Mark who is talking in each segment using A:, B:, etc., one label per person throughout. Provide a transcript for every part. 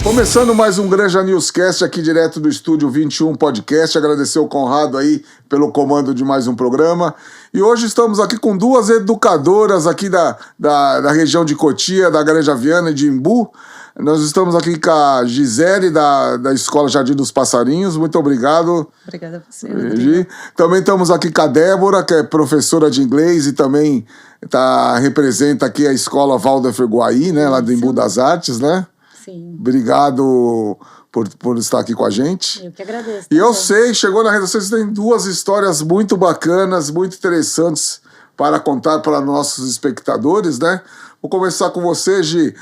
A: Começando mais um Granja Newscast aqui direto do Estúdio 21 Podcast. Agradecer o Conrado aí pelo comando de mais um programa. E hoje estamos aqui com duas educadoras aqui da região de Cotia, da Granja Viana e de Imbu. Nós estamos aqui com a Gisele, da Escola Jardim dos Passarinhos. Muito obrigado.
B: Obrigada a você, Rodrigo.
A: Também estamos aqui com a Débora, que é professora de inglês e também representa aqui a Escola Waldorf Guaí, né, lá do Imbu das Artes, né?
B: Sim.
A: Obrigado por estar aqui com a gente.
B: Eu que agradeço.
A: E eu sei, chegou na redação, vocês têm duas histórias muito bacanas, muito interessantes para contar para nossos espectadores, né? Vou começar com você, Gi.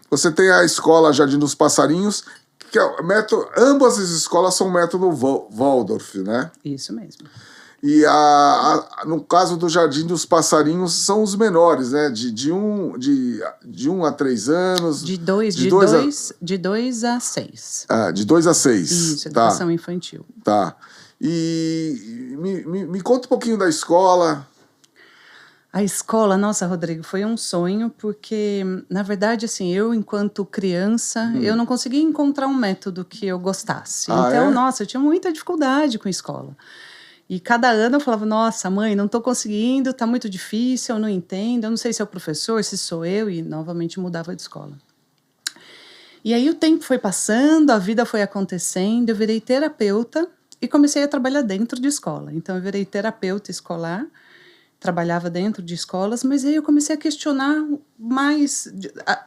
A: Você tem a Escola Jardim dos Passarinhos, que é o método, ambas as escolas são método Waldorf, né?
B: Isso mesmo.
A: E no caso do Jardim dos Passarinhos, são os menores, né? De 1 a 3 anos.
B: De 2 a 6.
A: Ah, de 2 a 6.
B: Isso, educação infantil.
A: Tá. E me conta um pouquinho da escola.
B: A escola, nossa, Rodrigo, foi um sonho, porque, na verdade, assim, eu, enquanto criança, eu não conseguia encontrar um método que eu gostasse. Então, nossa, eu tinha muita dificuldade com a escola. E cada ano eu falava, nossa, mãe, não estou conseguindo, está muito difícil, eu não entendo, eu não sei se é o professor, se sou eu, e novamente mudava de escola. E aí o tempo foi passando, a vida foi acontecendo, eu virei terapeuta e comecei a trabalhar dentro de escola. Então eu virei terapeuta escolar, trabalhava dentro de escolas, mas aí eu comecei a questionar mais,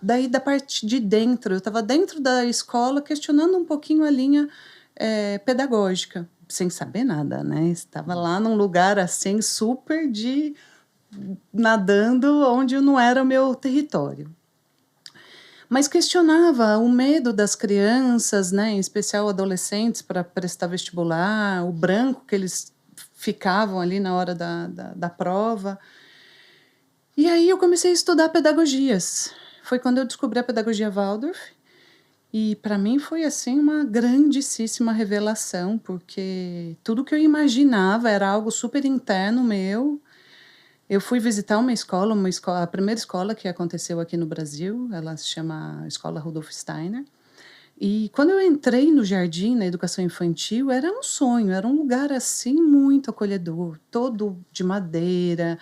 B: daí da parte de dentro, eu estava dentro da escola questionando um pouquinho a linha pedagógica. Sem saber nada, né? Estava lá num lugar assim, super nadando onde não era o meu território. Mas questionava o medo das crianças, né? Em especial adolescentes, para prestar vestibular, o branco que eles ficavam ali na hora da prova. E aí eu comecei a estudar pedagogias. Foi quando eu descobri a pedagogia Waldorf. E para mim foi assim uma grandíssima revelação, porque tudo que eu imaginava era algo super interno meu. Eu fui visitar uma escola, a primeira escola que aconteceu aqui no Brasil, ela se chama Escola Rudolf Steiner. E quando eu entrei no jardim, na educação infantil, era um sonho, era um lugar assim muito acolhedor, todo de madeira,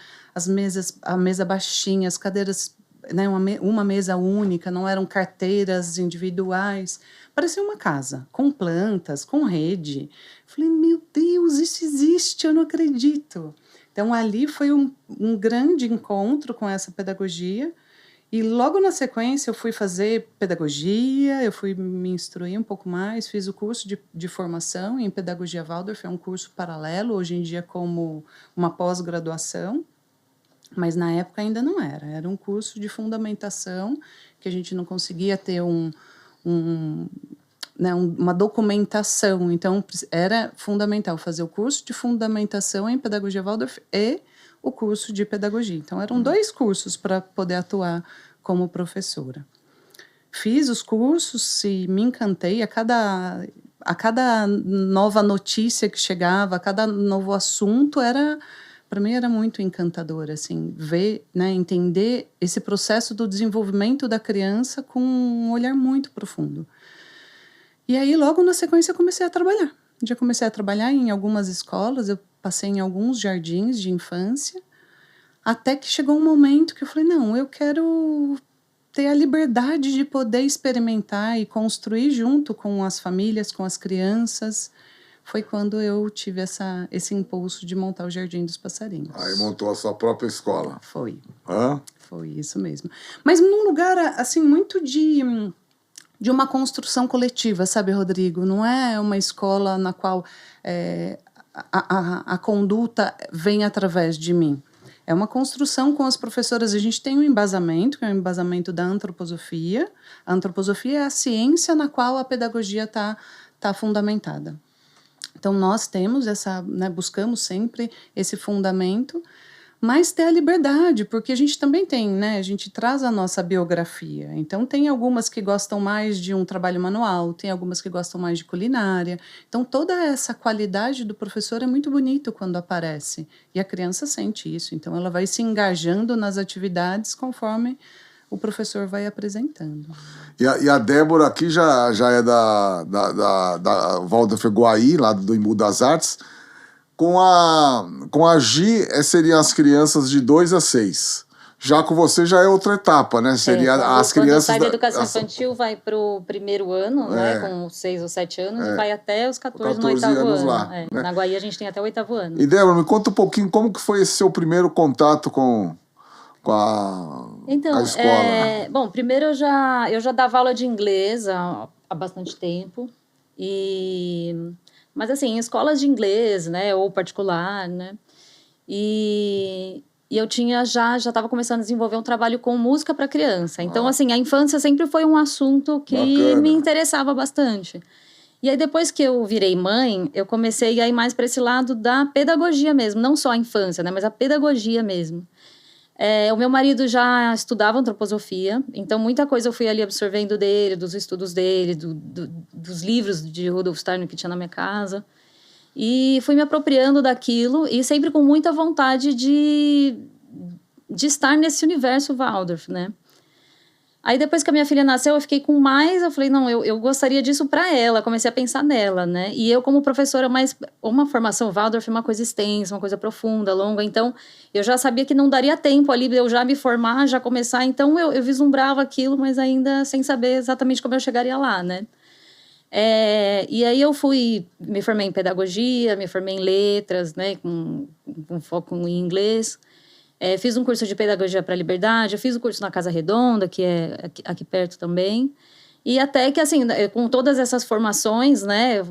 B: a mesa baixinha, as cadeiras, né, uma mesa única, não eram carteiras individuais, parecia uma casa, com plantas, com rede. Falei, meu Deus, isso existe, eu não acredito. Então, ali foi um grande encontro com essa pedagogia, e logo na sequência eu fui fazer pedagogia, eu fui me instruir um pouco mais, fiz o curso de formação em pedagogia Waldorf, é um curso paralelo, hoje em dia como uma pós-graduação, mas na época ainda não era um curso de fundamentação, que a gente não conseguia ter uma documentação, então era fundamental fazer o curso de fundamentação em pedagogia Waldorf e o curso de pedagogia. Então eram 2 cursos para poder atuar como professora. Fiz os cursos e me encantei, a cada nova notícia que chegava, a cada novo assunto para mim era muito encantador, assim, ver, né, entender esse processo do desenvolvimento da criança com um olhar muito profundo. E aí, logo na sequência, eu comecei a trabalhar. Já comecei a trabalhar em algumas escolas, eu passei em alguns jardins de infância, até que chegou um momento que eu falei, não, eu quero ter a liberdade de poder experimentar e construir junto com as famílias, com as crianças. Foi quando eu tive esse impulso de montar o Jardim dos Passarinhos.
A: Aí montou a sua própria escola.
B: Foi.
A: Hã?
B: Foi isso mesmo. Mas num lugar, assim, muito de uma construção coletiva, sabe, Rodrigo? Não é uma escola na qual a conduta vem através de mim. É uma construção com as professoras. A gente tem um embasamento, que é o embasamento da antroposofia. A antroposofia é a ciência na qual a pedagogia está fundamentada. Então, nós temos buscamos sempre esse fundamento, mas ter a liberdade, porque a gente também tem, né? A gente traz a nossa biografia. Então, tem algumas que gostam mais de um trabalho manual, tem algumas que gostam mais de culinária. Então, toda essa qualidade do professor é muito bonito quando aparece. E a criança sente isso. Então, ela vai se engajando nas atividades conforme o professor vai apresentando.
A: E a Débora aqui já é da Waldorf Guaí, lá do Embu das Artes. Com a Gi, seriam as crianças de 2 a 6. Já com você já é outra etapa, né? Seria as
C: quando
A: crianças...
C: sai da educação infantil, vai para o primeiro ano, né? Com 6 ou 7 anos, e vai até os 14 no 8º ano.
A: Lá,
C: né?
A: Na
C: Guaí a gente tem até o 8º ano.
A: E Débora, me conta um pouquinho como que foi esse seu primeiro contato com a escola.
C: Bom, primeiro eu já dava aula de inglês há bastante tempo. Mas assim, em escolas de inglês, né? Ou particular, né? E eu já estava começando a desenvolver um trabalho com música para criança. Então, assim, a infância sempre foi um assunto que me interessava bastante. E aí, depois que eu virei mãe, eu comecei a ir mais para esse lado da pedagogia mesmo. Não só a infância, né? Mas a pedagogia mesmo. O meu marido já estudava antroposofia, então muita coisa eu fui ali absorvendo dele, dos estudos dele, dos livros de Rudolf Steiner que tinha na minha casa. E fui me apropriando daquilo e sempre com muita vontade de estar nesse universo Waldorf, né? Aí depois que a minha filha nasceu, eu fiquei com mais, eu falei, não, eu gostaria disso para ela, comecei a pensar nela, né? E eu como professora, uma formação Waldorf é uma coisa extensa, uma coisa profunda, longa, então eu já sabia que não daria tempo ali de eu já me formar, já começar, então eu vislumbrava aquilo, mas ainda sem saber exatamente como eu chegaria lá, né? E aí eu me formei em pedagogia, me formei em letras, né, com foco em inglês. Fiz um curso de pedagogia para a liberdade, eu fiz o curso na Casa Redonda, que é aqui perto também. E até que, assim, com todas essas formações, né,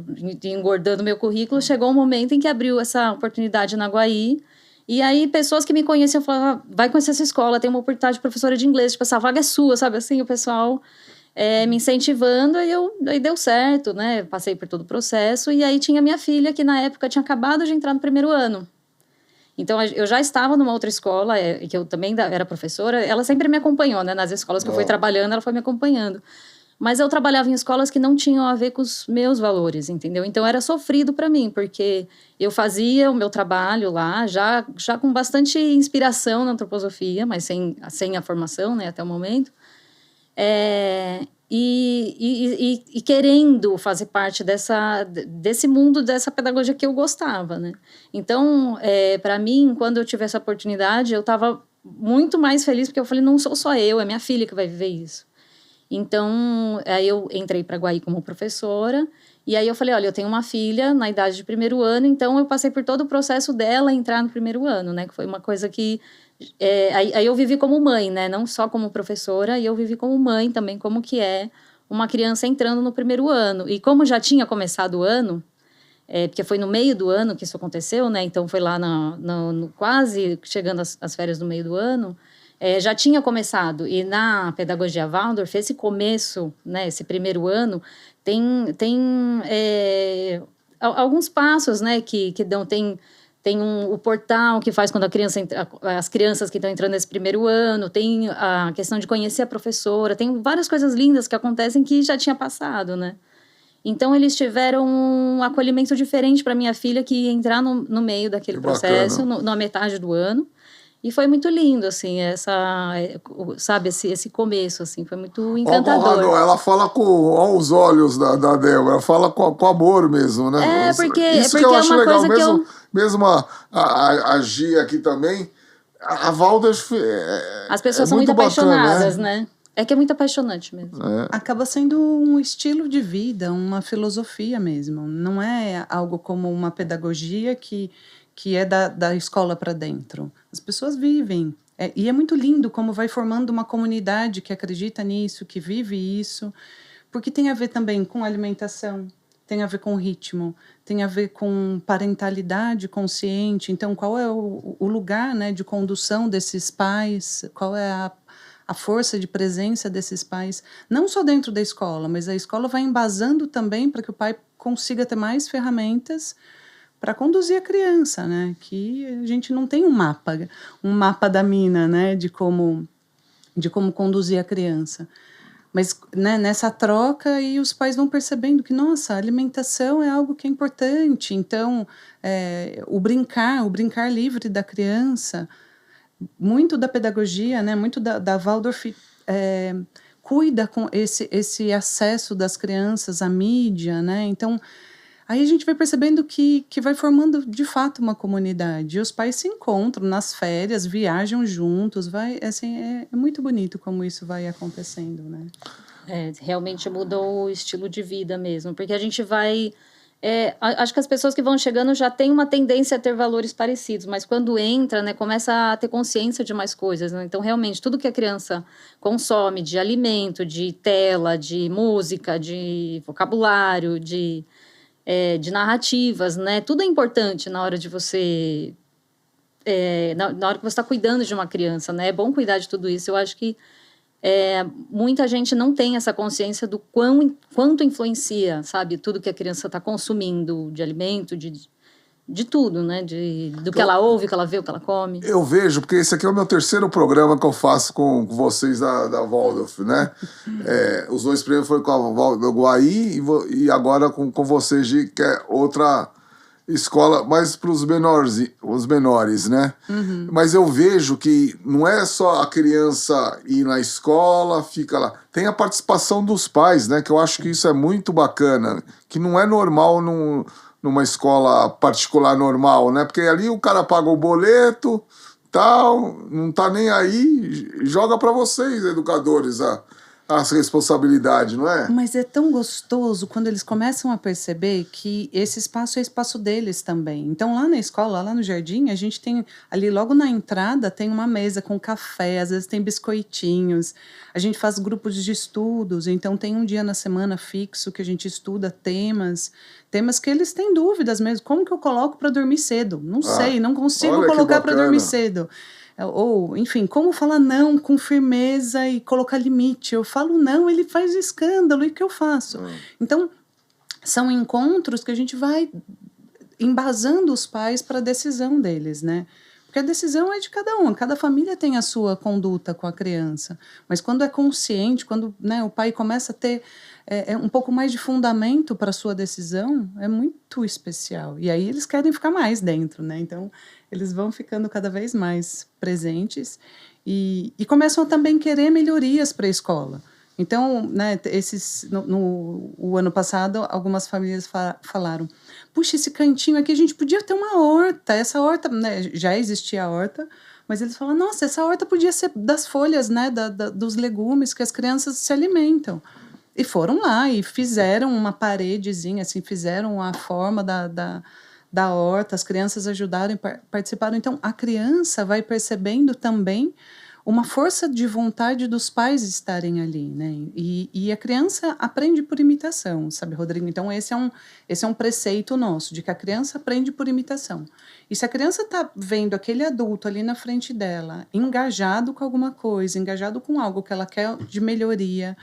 C: engordando meu currículo, chegou um momento em que abriu essa oportunidade na Guaí. E aí, pessoas que me conheciam falavam, vai conhecer essa escola, tem uma oportunidade de professora de inglês, tipo, essa vaga é sua, sabe? Assim, o pessoal me incentivando, aí deu certo, né? Passei por todo o processo. E aí tinha minha filha, que na época tinha acabado de entrar no primeiro ano. Então, eu já estava numa outra escola, que eu também era professora, ela sempre me acompanhou, né? Nas escolas que eu fui trabalhando, ela foi me acompanhando. Mas eu trabalhava em escolas que não tinham a ver com os meus valores, entendeu? Então, era sofrido para mim, porque eu fazia o meu trabalho lá, já com bastante inspiração na antroposofia, mas sem a formação, né? Até o momento. E querendo fazer parte desse mundo, dessa pedagogia que eu gostava, né? Então, para mim, quando eu tive essa oportunidade, eu estava muito mais feliz, porque eu falei, não sou só eu, é minha filha que vai viver isso. Então, aí eu entrei para Guaí como professora, e aí eu falei, olha, eu tenho uma filha na idade de primeiro ano, então eu passei por todo o processo dela entrar no primeiro ano, né? Que foi uma coisa que... aí eu vivi como mãe, né? Não só como professora, e eu vivi como mãe também, como que é uma criança entrando no primeiro ano. E como já tinha começado o ano, porque foi no meio do ano que isso aconteceu, né? Então foi lá quase chegando às férias do meio do ano, já tinha começado. E na pedagogia Waldorf, esse começo, né? Esse primeiro ano, tem alguns passos, né? Que dão... Tem o portal que faz quando as crianças que estão entrando nesse primeiro ano, tem a questão de conhecer a professora, tem várias coisas lindas que acontecem que já tinha passado, né? Então, eles tiveram um acolhimento diferente para minha filha, que ia entrar no meio daquele processo, na metade do ano. E foi muito lindo, assim, sabe, esse começo, assim, foi muito encantador.
A: Conrado, ela fala com os olhos da Débora, fala com amor mesmo, né?
C: Porque
A: que eu acho
C: uma
A: legal,
C: coisa
A: mesmo a Gia aqui também, a Waldorf
C: as pessoas são muito apaixonadas, né? Que é muito apaixonante mesmo.
B: Acaba sendo um estilo de vida, uma filosofia mesmo. Não é algo como uma pedagogia que é da escola para dentro. As pessoas vivem. E é muito lindo como vai formando uma comunidade que acredita nisso, que vive isso, porque tem a ver também com alimentação, tem a ver com ritmo, tem a ver com parentalidade consciente. Então, qual é o lugar, né, de condução desses pais, qual é a força de presença desses pais, não só dentro da escola, mas a escola vai embasando também para que o pai consiga ter mais ferramentas para conduzir a criança, né? Que a gente não tem um mapa da mina, né? De como conduzir a criança. Mas, né, nessa troca, e os pais vão percebendo que, nossa, a alimentação é algo que é importante. Então, o brincar livre da criança, muito da pedagogia, né? Muito da Waldorf cuida com esse acesso das crianças à mídia, né? Então, aí a gente vai percebendo que vai formando, de fato, uma comunidade. E os pais se encontram nas férias, viajam juntos, assim, é muito bonito como isso vai acontecendo, né?
C: Realmente mudou o estilo de vida mesmo, porque a gente vai... acho que as pessoas que vão chegando já têm uma tendência a ter valores parecidos, mas quando entra, né, começa a ter consciência de mais coisas, né? Então, realmente, tudo que a criança consome de alimento, de tela, de música, de vocabulário, de narrativas, né? Tudo é importante na hora de você... na hora que você está cuidando de uma criança, né? É bom cuidar de tudo isso. Eu acho que muita gente não tem essa consciência do quanto influencia, sabe? Tudo que a criança está consumindo de alimento, de tudo, né? Do que ela ouve, o que ela vê, o que ela come.
A: Eu vejo, porque esse aqui é o meu terceiro programa que eu faço com vocês da Waldorf, né? Os 2 primeiros foram com a Waldorf Guaí e agora com vocês, que é outra escola, mais para os menores, né?
B: Uhum.
A: Mas eu vejo que não é só a criança ir na escola, fica lá. Tem a participação dos pais, né? Que eu acho que isso é muito bacana, que não é normal numa escola particular normal, né? Porque ali o cara paga o boleto, tal, não tá nem aí, joga para vocês, educadores, as responsabilidades, não é?
B: Mas é tão gostoso quando eles começam a perceber que esse espaço é espaço deles também. Então, lá na escola, lá no jardim, a gente tem ali logo na entrada, tem uma mesa com café, às vezes tem biscoitinhos. A gente faz grupos de estudos, então tem um dia na semana fixo que a gente estuda temas que eles têm dúvidas mesmo. Como que eu coloco para dormir cedo? Não sei, não consigo colocar para dormir cedo. Ou, enfim, como falar não com firmeza e colocar limite. Eu falo não, ele faz escândalo, e o que eu faço? Então, são encontros que a gente vai embasando os pais para a decisão deles, né? Porque a decisão é de cada um, cada família tem a sua conduta com a criança. Mas quando é consciente, quando, né, o pai começa a ter um pouco mais de fundamento para a sua decisão, é muito especial. E aí eles querem ficar mais dentro, né? Então, eles vão ficando cada vez mais presentes e começam a também querer melhorias para a escola. Então, né, o ano passado, algumas famílias falaram: puxa, esse cantinho aqui, a gente podia ter uma horta. Essa horta, né, já existia a horta, mas eles falaram: nossa, essa horta podia ser das folhas, né, dos legumes que as crianças se alimentam. E foram lá e fizeram uma paredezinha, assim, fizeram a forma da horta, as crianças ajudaram, participaram. Então, a criança vai percebendo também uma força de vontade dos pais estarem ali, né? E a criança aprende por imitação, sabe, Rodrigo? Então, esse é um preceito nosso, de que a criança aprende por imitação. E se a criança está vendo aquele adulto ali na frente dela, engajado com alguma coisa, engajado com algo que ela quer de melhoria,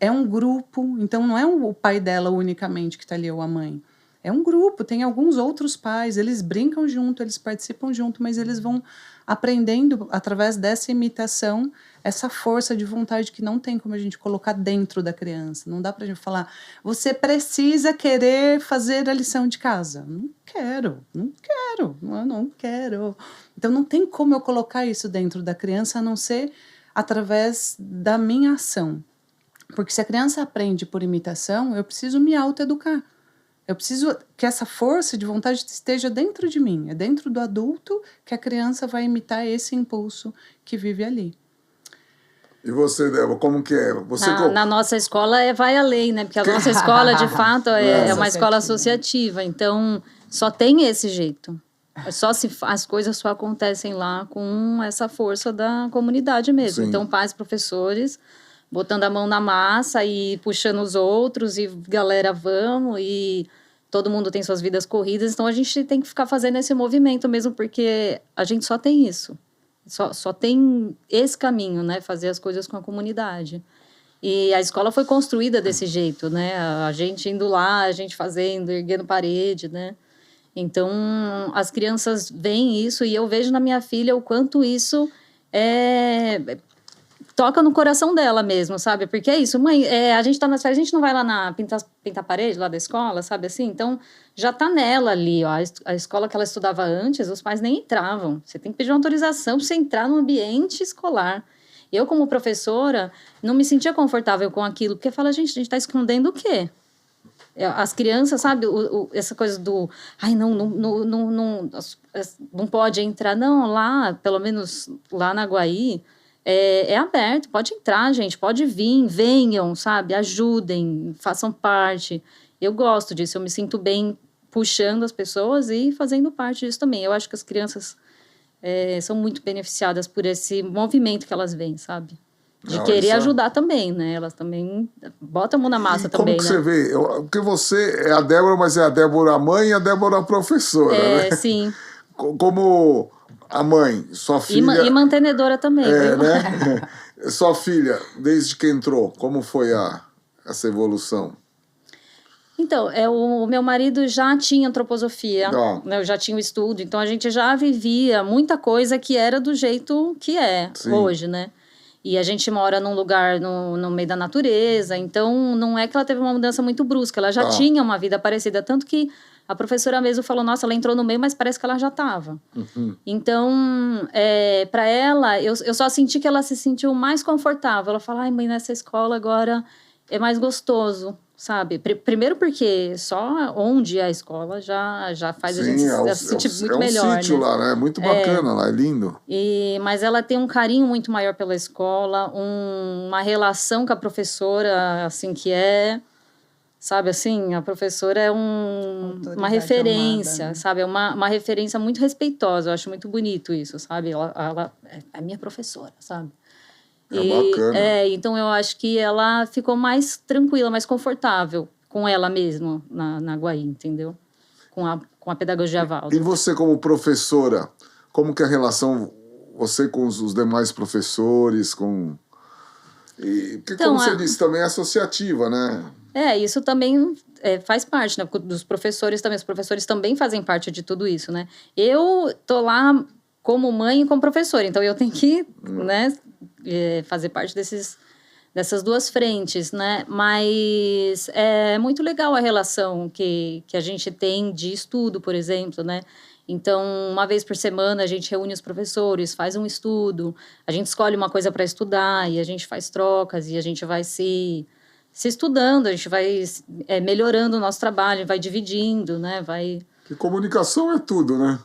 B: é um grupo, então não é o pai dela unicamente que está ali, ou a mãe. É um grupo, tem alguns outros pais, eles brincam junto, eles participam junto, mas eles vão aprendendo, através dessa imitação, essa força de vontade que não tem como a gente colocar dentro da criança. Não dá pra gente falar: você precisa querer fazer a lição de casa. Não quero. Então não tem como eu colocar isso dentro da criança, a não ser através da minha ação. Porque se a criança aprende por imitação, eu preciso me autoeducar. Eu preciso que essa força de vontade esteja dentro de mim. É dentro do adulto que a criança vai imitar esse impulso que vive ali.
A: E você, Débora, como que é?
C: Na nossa escola vai além, né? Porque a nossa escola, de fato, é uma escola associativa. Então, só tem esse jeito. As coisas só acontecem lá com essa força da comunidade mesmo. Sim. Então, pais, professores, botando a mão na massa e puxando os outros, e galera, vamos, e todo mundo tem suas vidas corridas, então a gente tem que ficar fazendo esse movimento mesmo, porque a gente só tem isso, só tem esse caminho, né, fazer as coisas com a comunidade. E a escola foi construída desse jeito, né, a gente indo lá, a gente fazendo, erguendo parede, né, então as crianças veem isso, e eu vejo na minha filha o quanto isso toca no coração dela mesmo, sabe? Porque é isso, mãe, a gente tá nas férias, a gente não vai lá pintar a parede lá da escola, sabe assim? Então, já tá nela ali, ó. A escola que ela estudava antes, os pais nem entravam. Você tem que pedir uma autorização pra você entrar no ambiente escolar. Eu, como professora, não me sentia confortável com aquilo, porque fala, gente, a gente está escondendo o quê? As crianças, sabe, essa coisa do... Ai, não pode entrar. Não, lá, pelo menos lá na Guaí, é aberto, pode entrar, gente, pode vir, venham, sabe, ajudem, façam parte. Eu gosto disso, eu me sinto bem puxando as pessoas e fazendo parte disso também. Eu acho que as crianças são muito beneficiadas por esse movimento que elas veem, sabe? De querer ajudar também, né? Elas também botam a mão na massa também,
A: como que
C: né?
A: você vê? Porque você é a Débora, mas é a Débora mãe e a Débora professora, né?
C: Sim.
A: Como a mãe, sua filha...
C: E mantenedora também.
A: né? Sua filha, desde que entrou, como foi essa evolução?
C: Então, o meu marido já tinha antroposofia,
A: né?
C: Eu já tinha o estudo, então a gente já vivia muita coisa que era do jeito que é hoje, né? E a gente mora num lugar no meio da natureza, então não é que ela teve uma mudança muito brusca, ela já tinha uma vida parecida, tanto que a professora mesmo falou, nossa, ela entrou no meio, mas parece que ela já estava. Então, para ela, eu só senti que ela se sentiu mais confortável. Ela falou, ai mãe, nessa escola agora é mais gostoso, sabe? Primeiro porque só onde é a escola já faz a gente se sentir muito melhor.
A: É um sítio, né? Lá, né? É muito bacana lá, é lindo.
C: Mas ela tem um carinho muito maior pela escola, uma relação com a professora, assim, sabe, assim, a professora é uma referência,
B: amada, né?
C: sabe? É uma referência muito respeitosa, eu acho muito bonito isso, sabe? Ela é a minha professora, sabe?
A: Bacana.
C: Então eu acho que ela ficou mais tranquila, mais confortável com ela mesma na Guaí, entendeu? Com a pedagogia Waldorf.
A: E você como professora, como que é a relação, você com os demais professores, porque
C: então,
A: como você disse, também é associativa, né?
C: Isso também faz parte, né, dos professores também. Os professores também fazem parte de tudo isso, né? Eu tô lá como mãe e como professora, então eu tenho que, né, fazer parte dessas duas frentes, né? Mas é muito legal a relação que a gente tem de estudo, por exemplo, né? Então, uma vez por semana, a gente reúne os professores, faz um estudo, a gente escolhe uma coisa para estudar e a gente faz trocas e a gente vai se estudando, a gente vai melhorando o nosso trabalho, vai dividindo, né?
A: Que comunicação é tudo, né?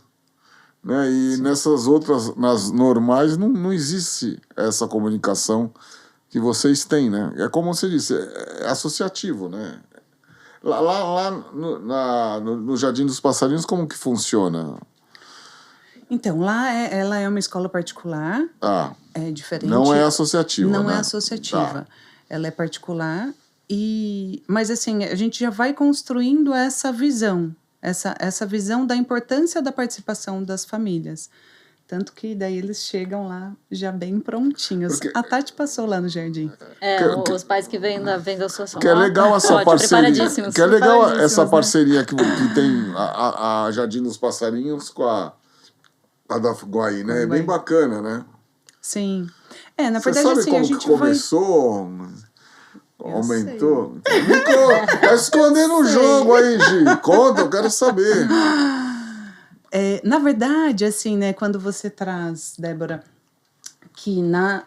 A: E nessas outras, nas normais, não existe essa comunicação que vocês têm, né? É como você disse, é associativo, né? Lá no Jardim dos Passarinhos, como que funciona?
B: Então, lá ela é uma escola particular, é diferente.
A: Não é associativa,
B: Não
A: né?
B: é associativa. Ela é particular, mas assim, a gente já vai construindo essa visão, essa visão da importância da participação das famílias. Tanto que daí eles chegam lá já bem prontinhos. A Tati passou lá no jardim.
C: Os pais que vêm da associação.
A: Que é legal essa parceria. Que é legal essa parceria que tem a Jardim dos Passarinhos com a da Guaí, né? É bem bacana, né?
B: Sim. Na
A: Você
B: verdade,
A: sabe
B: assim,
A: como
B: a gente
A: que começou? Aumentou? Tá escondendo o jogo aí, Gi. Conta, eu quero saber.
B: Na verdade, assim, né, quando você traz, Débora, que na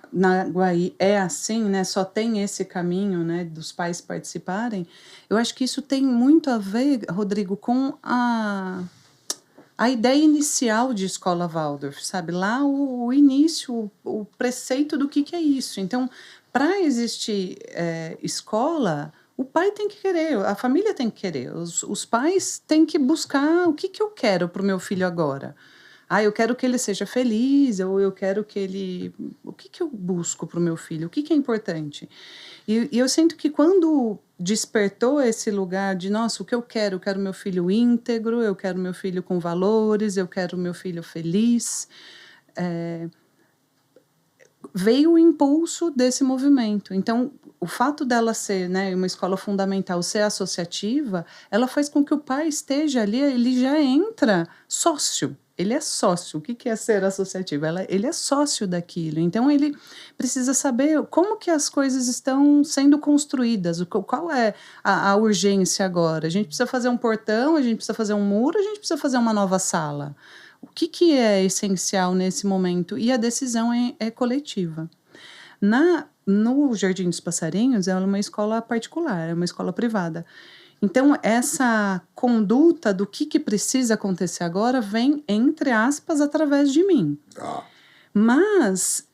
B: Guaí é assim, né, só tem esse caminho, né, dos pais participarem, eu acho que isso tem muito a ver, Rodrigo, com a ideia inicial de escola Waldorf, sabe? Lá o início, o preceito do que é isso. Então, para existir escola, o pai tem que querer, a família tem que querer, os pais têm que buscar o que eu quero para o meu filho agora. Eu quero que ele seja feliz, ou eu quero que ele... O que eu busco para o meu filho? O que é importante? E eu sinto que quando despertou esse lugar de, nossa, o que eu quero meu filho íntegro, eu quero meu filho com valores, eu quero meu filho feliz... veio o impulso desse movimento. Então, o fato dela ser, né, uma escola fundamental, ser associativa, ela faz com que o pai esteja ali, ele já entra sócio. Ele é sócio. O que é ser associativo? Ele é sócio daquilo. Então, ele precisa saber como que as coisas estão sendo construídas, qual é a urgência agora. A gente precisa fazer um portão, a gente precisa fazer um muro, a gente precisa fazer uma nova sala. O que é essencial nesse momento? E a decisão é coletiva. No Jardim dos Passarinhos, ela é uma escola particular, é uma escola privada. Então, essa conduta do que precisa acontecer agora vem, entre aspas, através de mim. Mas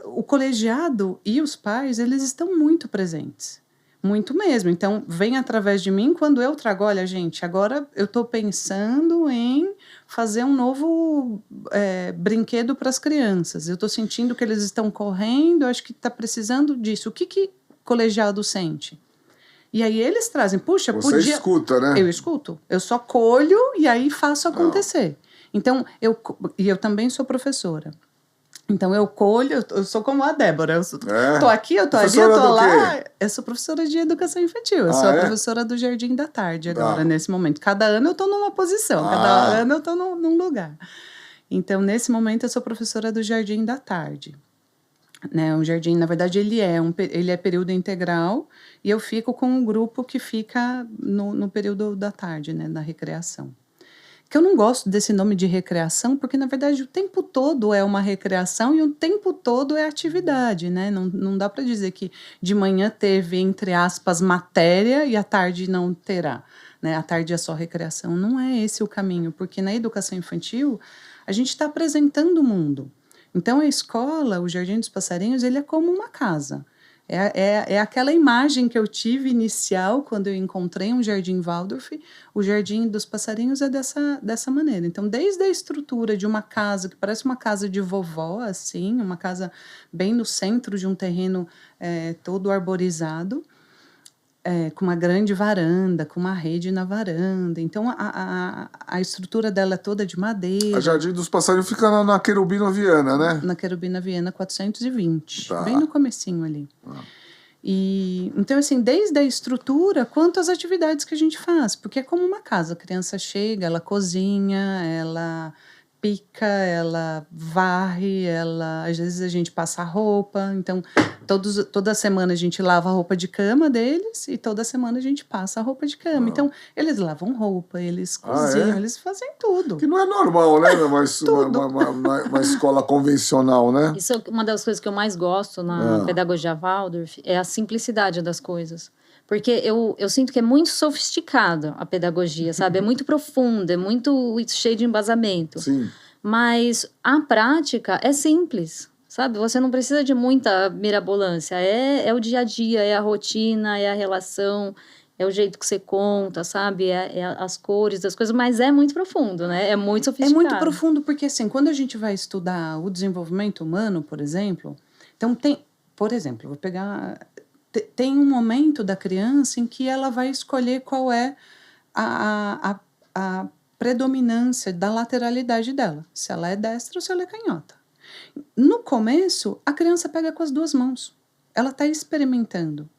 B: o colegiado e os pais, eles estão muito presentes. Muito mesmo. Então, vem através de mim quando eu trago, olha, gente, agora eu estou pensando em fazer um novo brinquedo para as crianças. Eu estou sentindo que eles estão correndo, eu acho que está precisando disso. O que colegiado sente? E aí eles trazem, puxa,
A: Você escuta, né?
B: Eu escuto. Eu só colho e aí faço acontecer. Então, eu também sou professora. Então, eu colho, eu sou como a Débora. Tô aqui, eu tô ali, eu tô lá. Eu sou professora de educação infantil. Eu sou a professora do Jardim da Tarde agora, nesse momento. Cada ano eu tô numa posição, cada ano eu tô num lugar. Então, nesse momento, eu sou professora do Jardim da Tarde. Né, um jardim, na verdade, ele é período integral e eu fico com um grupo que fica no período da tarde, né, na recreação. Que eu não gosto desse nome de recreação, porque, na verdade, o tempo todo é uma recreação e o tempo todo é atividade, né? Não dá para dizer que de manhã teve, entre aspas, matéria e à tarde não terá, né? À tarde é só recreação. Não é esse o caminho, porque na educação infantil a gente está apresentando o mundo. Então, a escola, o Jardim dos Passarinhos, ele é como uma casa. É aquela imagem que eu tive inicial quando eu encontrei um Jardim Waldorf. O Jardim dos Passarinhos é dessa maneira. Então, desde a estrutura de uma casa, que parece uma casa de vovó, assim, uma casa bem no centro de um terreno todo arborizado, com uma grande varanda, com uma rede na varanda. Então, a estrutura dela é toda de madeira.
A: A Jardim dos Passarinhos fica na Querubina Viana, né?
B: Na Querubina Viana 420, bem no comecinho ali. Então, assim, desde a estrutura, quanto às atividades que a gente faz. Porque é como uma casa. A criança chega, ela cozinha, ela pica, ela varre, às vezes a gente passa a roupa. Então, toda semana a gente lava a roupa de cama deles e toda semana a gente passa a roupa de cama. Então, eles lavam roupa, eles cozinham, eles fazem tudo.
A: Que não é normal, né? Uma escola convencional, né?
C: Isso é uma das coisas que eu mais gosto na pedagogia Waldorf, é a simplicidade das coisas. Porque eu sinto que é muito sofisticada a pedagogia, sabe? É muito profunda, é muito cheio de embasamento.
A: Sim.
C: Mas a prática é simples, sabe? Você não precisa de muita mirabolância. É o dia a dia, é a rotina, é a relação, é o jeito que você conta, sabe? É as cores das coisas, mas é muito profundo, né? É muito sofisticado.
B: É muito profundo porque, assim, quando a gente vai estudar o desenvolvimento humano, por exemplo, então por exemplo, vou pegar... Tem um momento da criança em que ela vai escolher qual é a predominância da lateralidade dela. Se ela é destra ou se ela é canhota. No começo, a criança pega com as duas mãos. Ela está experimentando.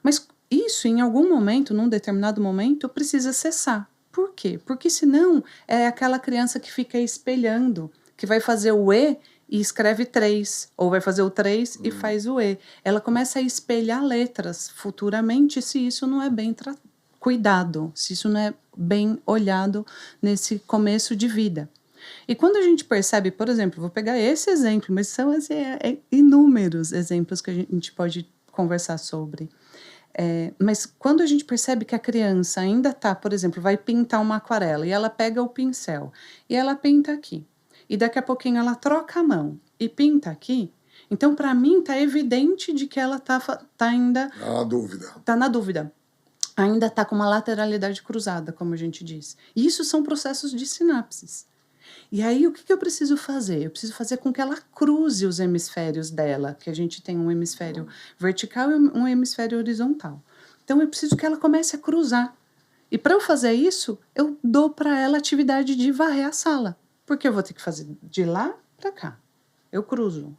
B: Mas isso, em algum momento, num determinado momento, precisa cessar. Por quê? Porque senão é aquela criança que fica espelhando, que vai fazer o E e escreve 3, ou vai fazer o 3 e faz o E. Ela começa a espelhar letras futuramente se isso não é bem cuidado, se isso não é bem olhado nesse começo de vida. E quando a gente percebe, por exemplo, vou pegar esse exemplo, mas são assim, inúmeros exemplos que a gente pode conversar sobre. Mas quando a gente percebe que a criança ainda está, por exemplo, vai pintar uma aquarela e ela pega o pincel e ela pinta aqui. E daqui a pouquinho ela troca a mão e pinta aqui. Então, para mim, está evidente de que ela tá ainda... Está na dúvida. Ainda está com uma lateralidade cruzada, como a gente diz. E isso são processos de sinapses. E aí, o que eu preciso fazer? Eu preciso fazer com que ela cruze os hemisférios dela, que a gente tem um hemisfério vertical e um hemisfério horizontal. Então, eu preciso que ela comece a cruzar. E para eu fazer isso, eu dou para ela a atividade de varrer a sala. Porque eu vou ter que fazer de lá para cá. Eu cruzo.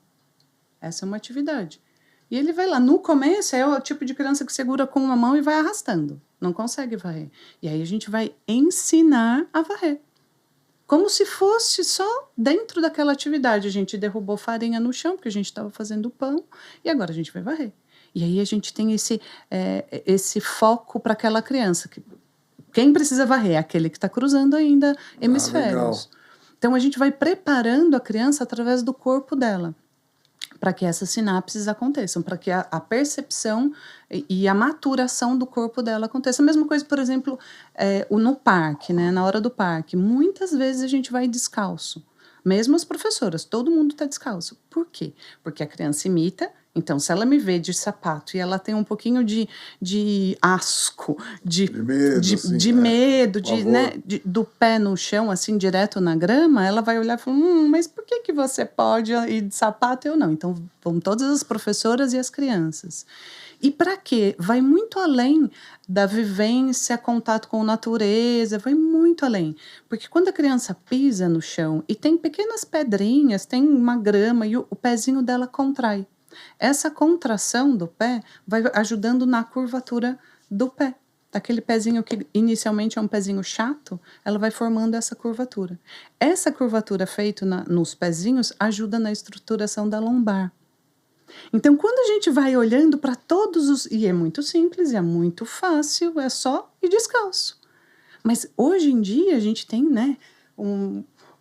B: Essa é uma atividade. E ele vai lá. No começo, é o tipo de criança que segura com uma mão e vai arrastando. Não consegue varrer. E aí a gente vai ensinar a varrer. Como se fosse só dentro daquela atividade. A gente derrubou farinha no chão, porque a gente estava fazendo pão. E agora a gente vai varrer. E aí a gente tem esse foco para aquela criança. Quem precisa varrer? É aquele que está cruzando ainda hemisférios. Então, a gente vai preparando a criança através do corpo dela. para que essas sinapses aconteçam, para que a percepção e a maturação do corpo dela aconteça. A mesma coisa, por exemplo, no parque, né? Na hora do parque. Muitas vezes a gente vai descalço. Mesmo as professoras, todo mundo está descalço. Por quê? Porque a criança imita. Então, se ela me vê de sapato e ela tem um pouquinho de asco, de medo, né, do pé no chão, assim, direto na grama, ela vai olhar e falar, mas por que você pode ir de sapato e eu não? Então, vão todas as professoras e as crianças. E para quê? Vai muito além da vivência, contato com a natureza, vai muito além. Porque quando a criança pisa no chão e tem pequenas pedrinhas, tem uma grama e o pezinho dela contrai. Essa contração do pé vai ajudando na curvatura do pé. Aquele pezinho que inicialmente é um pezinho chato, ela vai formando essa curvatura. Essa curvatura feita nos pezinhos ajuda na estruturação da lombar. Então, quando a gente vai olhando para todos os... E é muito simples, é muito fácil, é só ir descalço. Mas hoje em dia a gente tem, né,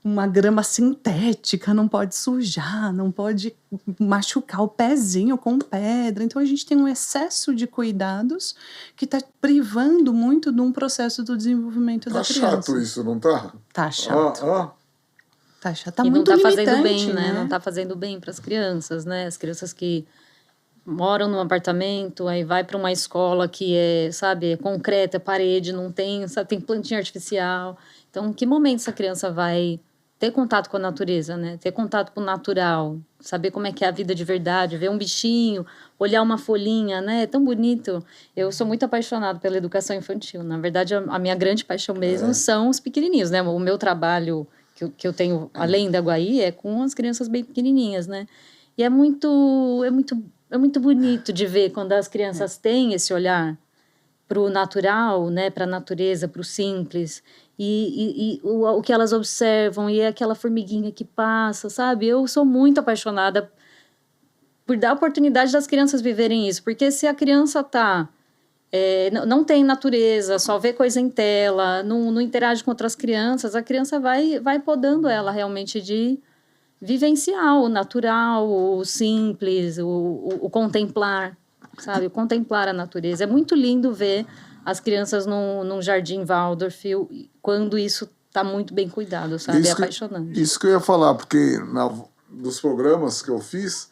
B: uma grama sintética, não pode sujar, não pode machucar o pezinho com pedra. Então, a gente tem um excesso de cuidados que está privando muito de um processo do desenvolvimento da criança.
A: Tá chato isso, não tá?
B: Tá chato. Tá chato, tá
C: e
B: muito
C: não tá
B: limitante,
C: fazendo bem,
B: né?
C: Não tá fazendo bem para as crianças, né? As crianças que moram num apartamento, aí vai para uma escola que é, sabe, é concreta, parede, não tem, sabe, tem plantinha artificial. Então, em que momento essa criança vai ter contato com a natureza, né? Ter contato com o natural, saber como é que é a vida de verdade, ver um bichinho, olhar uma folhinha, né? É tão bonito. Eu sou muito apaixonada pela educação infantil. Na verdade, a minha grande paixão mesmo são os pequenininhos, né? O meu trabalho que eu tenho, além da Guaí, é com as crianças bem pequenininhas, né? E é muito bonito de ver quando as crianças têm esse olhar para o natural, né? Para a natureza, para o simples. E o que elas observam, e é aquela formiguinha que passa, sabe? Eu sou muito apaixonada por dar a oportunidade das crianças viverem isso. Porque se a criança não tem natureza, só vê coisa em tela, não interage com outras crianças, a criança vai podando ela realmente de vivenciar o natural, o simples, o contemplar, sabe? O contemplar a natureza. É muito lindo ver as crianças num jardim Waldorf quando isso está muito bem cuidado, sabe? É apaixonante.
A: Isso que eu ia falar, porque dos programas que eu fiz,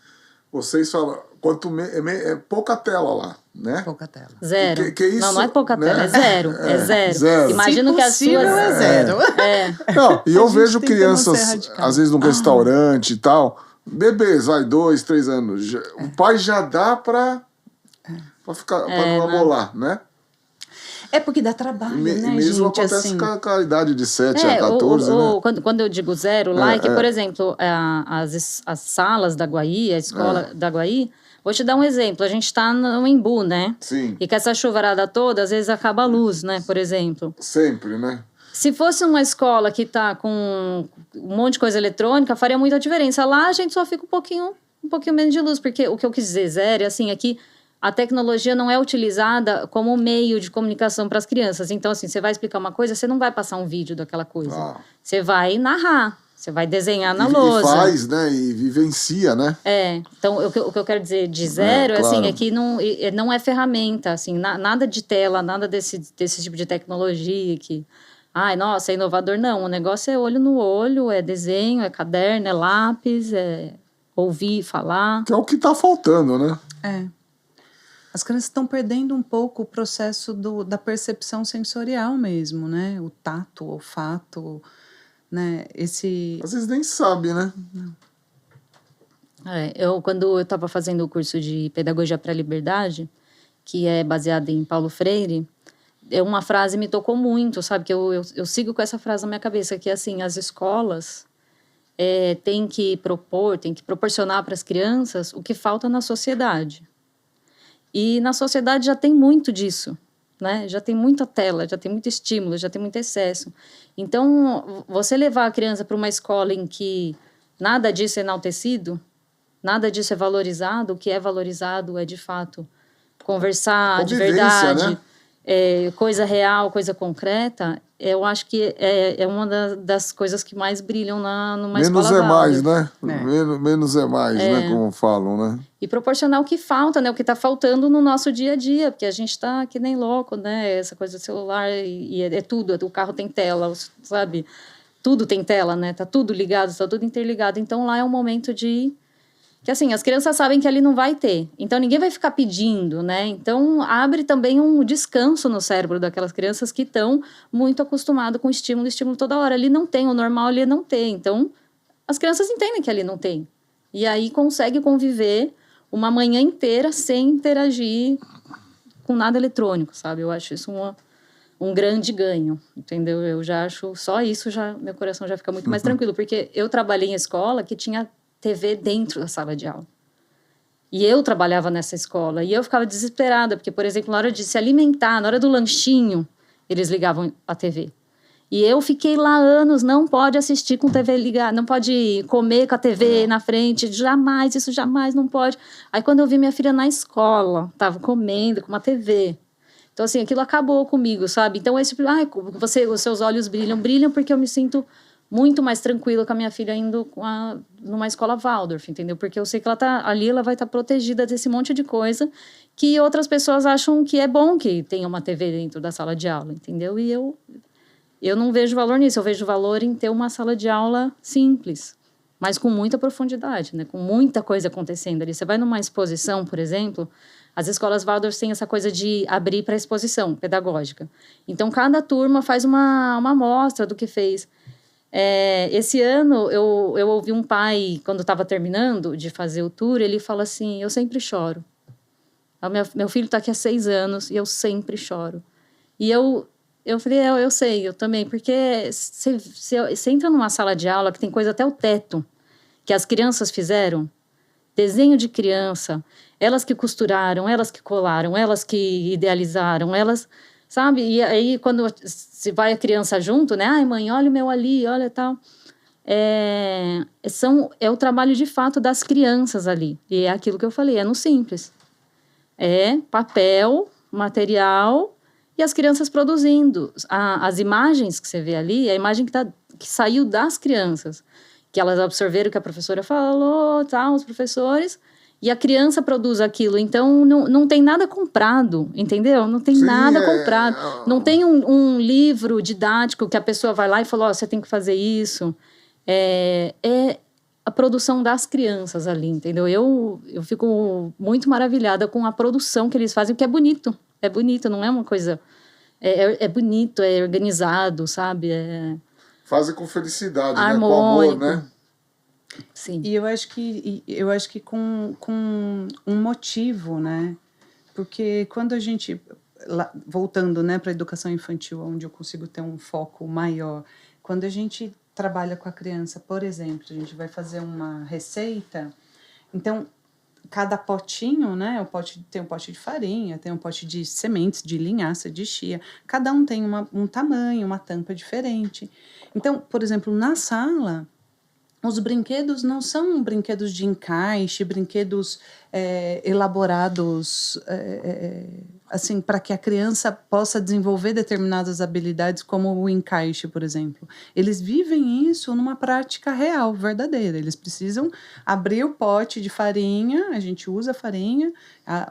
A: vocês falam, é pouca tela lá, né?
B: Pouca tela.
C: Zero.
A: Que isso,
C: não é pouca
A: né?
C: tela, é zero. É zero. Imagino que as suas...
B: é zero.
A: Não, e eu vejo
B: tenta
A: crianças, às vezes num restaurante e tal, bebês, 2, 3 anos, o pai já dá pra não amolar, né?
B: É porque dá trabalho, né,
A: mesmo
B: gente?
A: Acontece
B: Assim...
A: com a idade de 7 a 14, né?
C: Quando eu digo zero, lá é que, por exemplo, as salas da Guaí, a escola da Guaí, vou te dar um exemplo, a gente está no Embu, né?
A: Sim.
C: E com essa chuvarada toda, às vezes acaba a luz, né, por exemplo.
A: Sempre, né?
C: Se fosse uma escola que está com um monte de coisa eletrônica, faria muita diferença. Lá a gente só fica um pouquinho menos de luz, porque o que eu quis dizer, zero, é assim, aqui... A tecnologia não é utilizada como meio de comunicação para as crianças. Então, assim, você vai explicar uma coisa, você não vai passar um vídeo daquela coisa. Você vai narrar, você vai desenhar na lousa.
A: E faz, né? E vivencia, né?
C: Então, o que eu quero dizer de zero assim, é que não é ferramenta, assim, nada de tela, nada desse tipo de tecnologia que... Ai, nossa, é inovador. Não, o negócio é olho no olho, é desenho, é caderno, é lápis, é ouvir, falar.
A: Que é o que está faltando, né?
B: As crianças estão perdendo um pouco o processo da percepção sensorial mesmo, né? O tato, o olfato, né? Às
A: vezes nem sabe, né?
C: Quando eu estava fazendo o curso de Pedagogia para a Liberdade, que é baseado em Paulo Freire, uma frase me tocou muito, sabe? Que eu sigo com essa frase na minha cabeça, que assim, as escolas têm que proporcionar para as crianças o que falta na sociedade. E na sociedade já tem muito disso, né? Já tem muita tela, já tem muito estímulo, já tem muito excesso. Então, você levar a criança para uma escola em que nada disso é enaltecido, nada disso é valorizado, o que é valorizado é, de fato, conversar de verdade,
A: né?
C: coisa real, coisa concreta, eu acho que é uma das coisas que mais brilham numa
A: Menos
C: escola
A: é mais,
C: Waldorf.
A: né? Menos é mais, né? Como falam, né?
C: E proporcionar o que falta, né? O que está faltando no nosso dia a dia, porque a gente está que nem louco, né? Essa coisa do celular e é tudo. O carro tem tela, sabe? Tudo tem tela, né? Tá tudo ligado, tá tudo interligado. Então, lá é um momento que, assim, as crianças sabem que ali não vai ter. Então, ninguém vai ficar pedindo, né? Então, abre também um descanso no cérebro daquelas crianças que estão muito acostumadas com estímulo toda hora. Ali não tem, o normal ali não tem. Então, as crianças entendem que ali não tem. E aí, consegue conviver uma manhã inteira sem interagir com nada eletrônico, sabe? Eu acho isso um grande ganho, entendeu? Eu já acho, só isso, meu coração já fica muito mais tranquilo, porque eu trabalhei em escola que tinha TV dentro da sala de aula. E eu trabalhava nessa escola, e eu ficava desesperada, porque, por exemplo, na hora de se alimentar, na hora do lanchinho, eles ligavam a TV. E eu fiquei lá anos, não pode assistir com TV ligada, não pode comer com a TV na frente, jamais, isso jamais não pode. Aí quando eu vi minha filha na escola, tava comendo com uma TV. Então, assim, aquilo acabou comigo, sabe? Então, os seus olhos brilham porque eu me sinto muito mais tranquila com a minha filha indo numa escola Waldorf, entendeu? Porque eu sei que ela tá ali, ela vai estar protegida desse monte de coisa que outras pessoas acham que é bom que tenha uma TV dentro da sala de aula, entendeu? E eu não vejo valor nisso, eu vejo valor em ter uma sala de aula simples, mas com muita profundidade, né? Com muita coisa acontecendo ali. Você vai numa exposição, por exemplo, as escolas Waldorf têm essa coisa de abrir para exposição pedagógica. Então, cada turma faz uma amostra do que fez. Esse ano, eu ouvi um pai, quando estava terminando de fazer o tour, ele fala assim, eu sempre choro. Meu filho está aqui há 6 anos e eu sempre choro. E eu falei, eu sei, eu também, porque você entra numa sala de aula que tem coisa até o teto, que as crianças fizeram, desenho de criança, elas que costuraram, elas que colaram, elas que idealizaram, elas, sabe? E aí, quando se vai a criança junto, né? Ai, mãe, olha o meu ali, olha tal. É o trabalho, de fato, das crianças ali. E é aquilo que eu falei, é no simples. É papel, material e as crianças produzindo. As imagens que você vê ali, a imagem que saiu das crianças, que elas absorveram o que a professora falou, os professores, e a criança produz aquilo. Então, não tem nada comprado, entendeu? Não tem nada comprado. Não tem um livro didático que a pessoa vai lá e fala, você tem que fazer isso. É a produção das crianças ali, entendeu? Eu fico muito maravilhada com a produção que eles fazem, porque é bonito. É bonito, não é uma coisa... É bonito, é organizado, sabe?
A: Fazem com felicidade,
C: harmônico,
A: né? Com amor, né?
B: Sim. E eu acho que com um motivo, né? Porque quando a gente... voltando, né, para a educação infantil, onde eu consigo ter um foco maior, quando a gente trabalha com a criança, por exemplo, a gente vai fazer uma receita, então... Cada potinho, né? Tem um pote de farinha, tem um pote de sementes, de linhaça, de chia. Cada um tem um tamanho, uma tampa diferente. Então, por exemplo, na sala, os brinquedos não são brinquedos de encaixe, brinquedos elaborados assim, para que a criança possa desenvolver determinadas habilidades, como o encaixe, por exemplo. Eles vivem isso numa prática real, verdadeira. Eles precisam abrir o pote de farinha, a gente usa a farinha,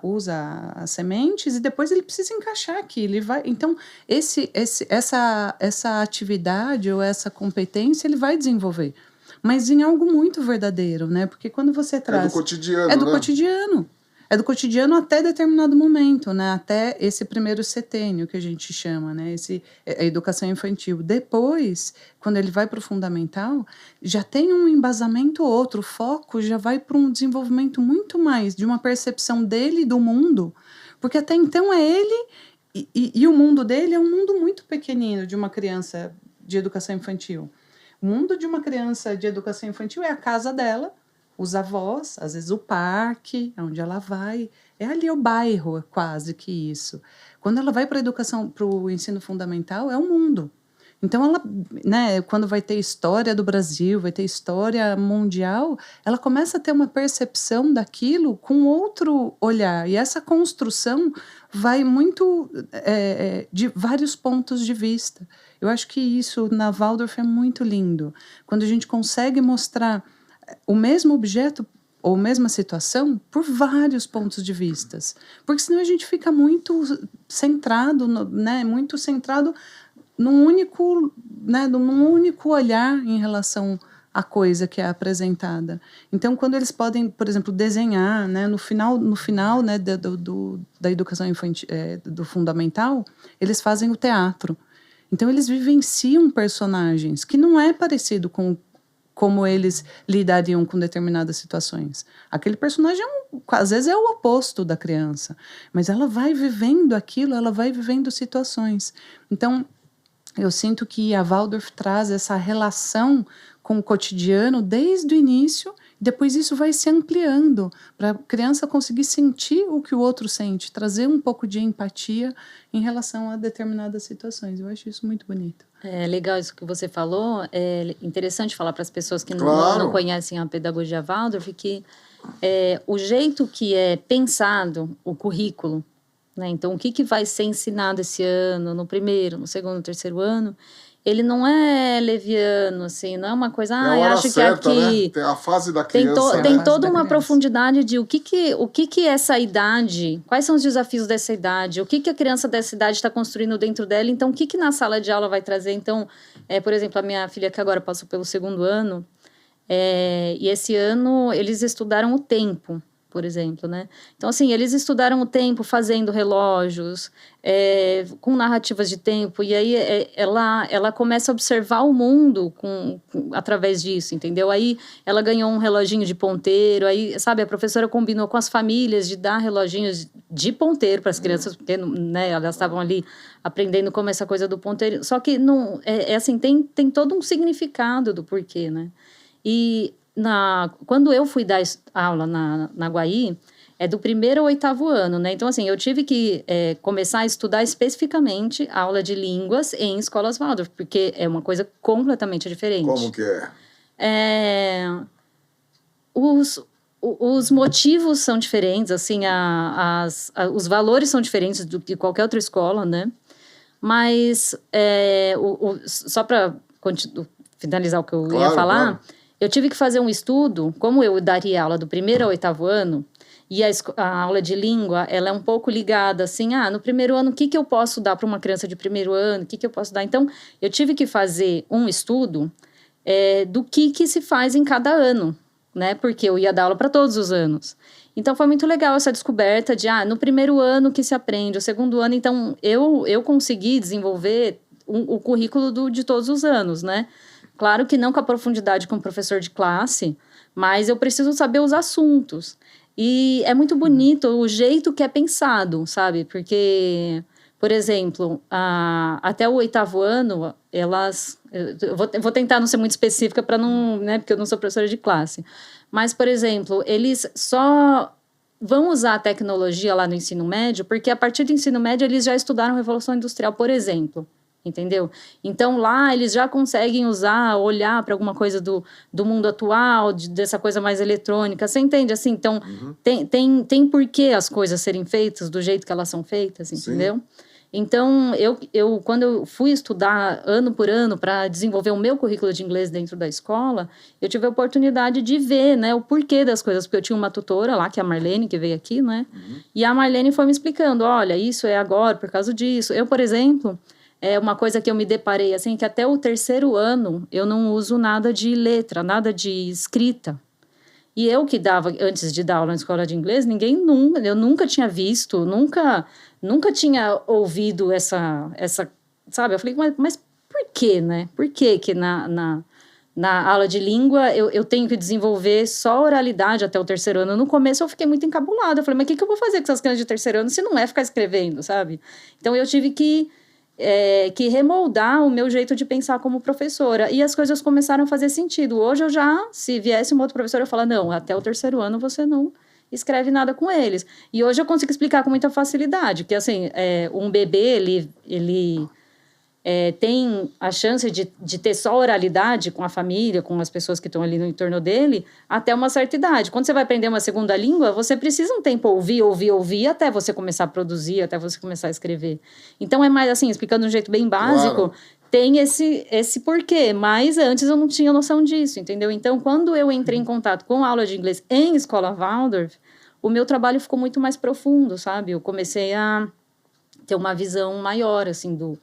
B: usa as sementes, e depois ele precisa encaixar aqui. Ele vai, então, essa atividade ou essa competência ele vai desenvolver. Mas em algo muito verdadeiro, né? Porque quando você traz...
A: É do cotidiano,
B: É do
A: né?
B: cotidiano. É do cotidiano até determinado momento, né? Até esse primeiro setênio que a gente chama, né? A educação infantil. Depois, quando ele vai para o fundamental, já tem um embasamento outro. O foco já vai para um desenvolvimento muito mais de uma percepção dele e do mundo. Porque até então é ele e o mundo dele é um mundo muito pequenino de uma criança de educação infantil. O mundo de uma criança de educação infantil é a casa dela, os avós, às vezes o parque, onde ela vai. É ali o bairro, quase que isso. Quando ela vai para a educação, para o ensino fundamental, é o mundo. Então, ela, né, quando vai ter história do Brasil, vai ter história mundial, ela começa a ter uma percepção daquilo com outro olhar. E essa construção vai muito de vários pontos de vista. Eu acho que isso na Waldorf é muito lindo. Quando a gente consegue mostrar o mesmo objeto ou mesma situação por vários pontos de vistas. Porque senão a gente fica muito centrado, muito centrado num único olhar em relação à coisa que é apresentada. Então, quando eles podem, por exemplo, desenhar, né, no final né, da educação infantil, do fundamental, eles fazem o teatro. Então, eles vivenciam personagens que não é parecido com como eles lidariam com determinadas situações. Aquele personagem, às vezes, é o oposto da criança, mas ela vai vivendo aquilo, ela vai vivendo situações. Então, eu sinto que a Waldorf traz essa relação com o cotidiano desde o início, depois isso vai se ampliando para a criança conseguir sentir o que o outro sente, trazer um pouco de empatia em relação a determinadas situações. Eu acho isso muito bonito.
C: É legal isso que você falou. É interessante falar para as pessoas que não conhecem a pedagogia Waldorf que o jeito que é pensado o currículo, né? Então, o que vai ser ensinado esse ano, no primeiro, no segundo, no terceiro ano, ele não é leviano, assim, não é uma coisa, acho
A: certa,
C: que aqui...
A: Né? Tem a fase da criança.
C: Tem toda uma profundidade de o que essa idade, quais são os desafios dessa idade, o que a criança dessa idade está construindo dentro dela, então o que na sala de aula vai trazer. Então, por exemplo, a minha filha que agora passou pelo segundo ano, e esse ano eles estudaram o tempo, por exemplo, né? Então, assim, eles estudaram o tempo fazendo relógios, com narrativas de tempo, e aí ela começa a observar o mundo através disso, entendeu? Aí ela ganhou um reloginho de ponteiro, aí, sabe, a professora combinou com as famílias de dar reloginhos de ponteiro para as crianças, porque, né, elas estavam ali aprendendo como essa coisa do ponteiro, só que não, assim, tem todo um significado do porquê, né? E quando eu fui dar aula na Guaí, é do 1º ao 8º ano, né? Então, assim, eu tive que começar a estudar especificamente a aula de línguas em escolas Waldorf, porque é uma coisa completamente diferente.
A: Como que é?
C: Os motivos são diferentes, assim, os valores são diferentes do que qualquer outra escola, né? Mas, só para finalizar o que eu ia falar... Claro. Eu tive que fazer um estudo, como eu daria aula do 1º ao 8º ano, e a aula de língua, ela é um pouco ligada, assim, no 1º ano, o que eu posso dar para uma criança de 1º ano, o que eu posso dar? Então, eu tive que fazer um estudo do que se faz em cada ano, né? Porque eu ia dar aula para todos os anos. Então, foi muito legal essa descoberta de, no 1º ano que se aprende, o 2º ano, então, eu consegui desenvolver o currículo de todos os anos, né? Claro que não com a profundidade com o professor de classe, mas eu preciso saber os assuntos. E é muito bonito o jeito que é pensado, sabe? Porque, por exemplo, até o 8º ano, elas... Eu vou tentar não ser muito específica para não... né? Porque eu não sou professora de classe. Mas, por exemplo, eles só vão usar a tecnologia lá no ensino médio, porque a partir do ensino médio eles já estudaram Revolução Industrial, por exemplo. Entendeu? Então, lá eles já conseguem olhar para alguma coisa do mundo atual, dessa coisa mais eletrônica. Você entende? Assim, então, tem porquê as coisas serem feitas do jeito que elas são feitas, entendeu? Sim. Então, quando eu fui estudar ano por ano para desenvolver o meu currículo de inglês dentro da escola, eu tive a oportunidade de ver, né, o porquê das coisas, porque eu tinha uma tutora lá, que é a Marlene, que veio aqui, né? E a Marlene foi me explicando, olha, isso é agora por causa disso. Eu, por exemplo... uma coisa que eu me deparei, assim, que até o 3º ano eu não uso nada de letra, nada de escrita. E eu que dava, antes de dar aula na escola de inglês, eu nunca tinha visto, nunca tinha ouvido essa, sabe? Eu falei, mas por quê, né? Por que na aula de língua eu tenho que desenvolver só oralidade até o 3º ano? No começo eu fiquei muito encabulada, eu falei, mas o que eu vou fazer com essas crianças de 3º ano se não é ficar escrevendo, sabe? Então eu tive que remoldar o meu jeito de pensar como professora. E as coisas começaram a fazer sentido. Hoje se viesse uma outra professora, eu falo, não, até o 3º ano você não escreve nada com eles. E hoje eu consigo explicar com muita facilidade, que assim, um bebê, tem a chance de ter só oralidade com a família, com as pessoas que estão ali no entorno dele, até uma certa idade. Quando você vai aprender uma segunda língua, você precisa um tempo ouvir, até você começar a produzir, até você começar a escrever. Então, é mais assim, explicando de um jeito bem básico, claro. Tem esse porquê, mas antes eu não tinha noção disso, entendeu? Então, quando eu entrei em contato com aula de inglês em escola Waldorf, o meu trabalho ficou muito mais profundo, sabe? Eu comecei a ter uma visão maior, assim, do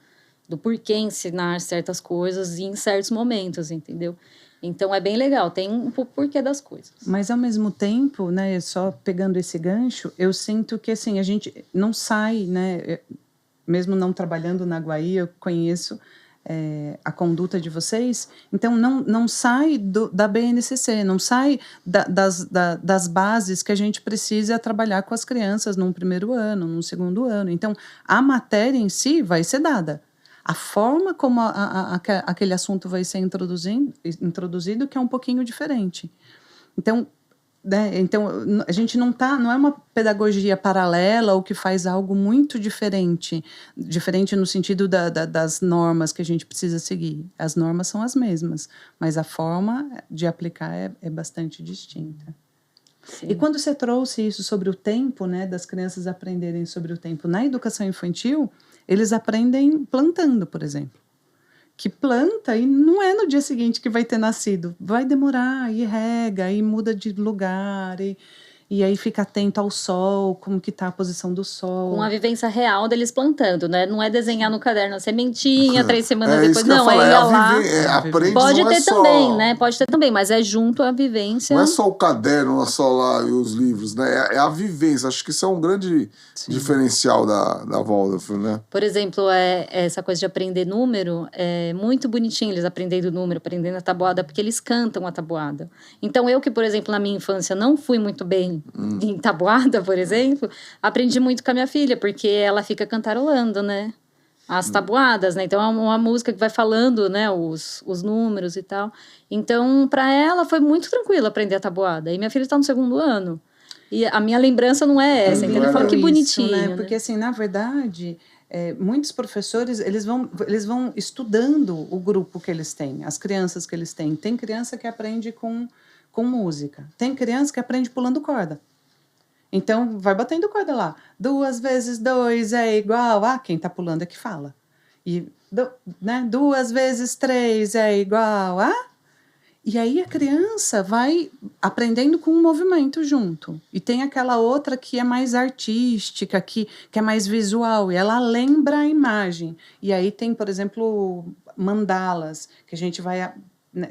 C: porquê ensinar certas coisas em certos momentos, entendeu? Então, é bem legal, tem um porquê das coisas.
B: Mas, ao mesmo tempo, né, só pegando esse gancho, eu sinto que, assim, a gente não sai, né, mesmo não trabalhando na Guaí, eu conheço a conduta de vocês, então não sai da BNCC, não sai das bases que a gente precisa trabalhar com as crianças num primeiro ano, num segundo ano. Então, a matéria em si vai ser dada. A forma como aquele assunto vai ser introduzido que é um pouquinho diferente. Então, a gente não é uma pedagogia paralela ou que faz algo muito diferente no sentido das normas que a gente precisa seguir. As normas são as mesmas, mas a forma de aplicar é bastante distinta. Sim. E quando você trouxe isso sobre o tempo, né, das crianças aprenderem sobre o tempo na educação infantil, eles aprendem plantando, por exemplo. Que planta e não é no dia seguinte que vai ter nascido. Vai demorar, e rega, e muda de lugar, e aí fica atento ao sol, como que tá a posição do sol.
C: Com a vivência real deles plantando, né? Não é desenhar no caderno a sementinha, 3 semanas depois.
A: Não,
C: é ir lá.
A: Aprende,
C: pode ter
A: só...
C: também, né? Pode ter também, mas é junto à vivência.
A: Não é só o caderno, não é só lá e os livros, né? É a vivência. Acho que isso é um grande diferencial da Waldorf, né?
C: Por exemplo, essa coisa de aprender número, é muito bonitinho eles aprendendo número, aprendendo a tabuada, porque eles cantam a tabuada. Então, eu que, por exemplo, na minha infância não fui muito bem em tabuada, por exemplo, aprendi muito com a minha filha, porque ela fica cantarolando, né? As tabuadas, né? Então, é uma música que vai falando, né? Os números e tal. Então, para ela, foi muito tranquilo aprender a tabuada. E minha filha está no 2º ano. E a minha lembrança não é essa. Então, ele fala que bonitinho,
B: isso, né? Porque, assim, na verdade... muitos professores, eles vão estudando o grupo que eles têm, as crianças que eles têm. Tem criança que aprende com música. Tem criança que aprende pulando corda. Então, vai batendo corda lá. 2 vezes 2 é igual a... quem está pulando é que fala. E, 2 vezes 3 é igual a... E aí a criança vai aprendendo com o movimento junto. E tem aquela outra que é mais artística, que é mais visual, e ela lembra a imagem. E aí tem, por exemplo, mandalas, que a gente vai...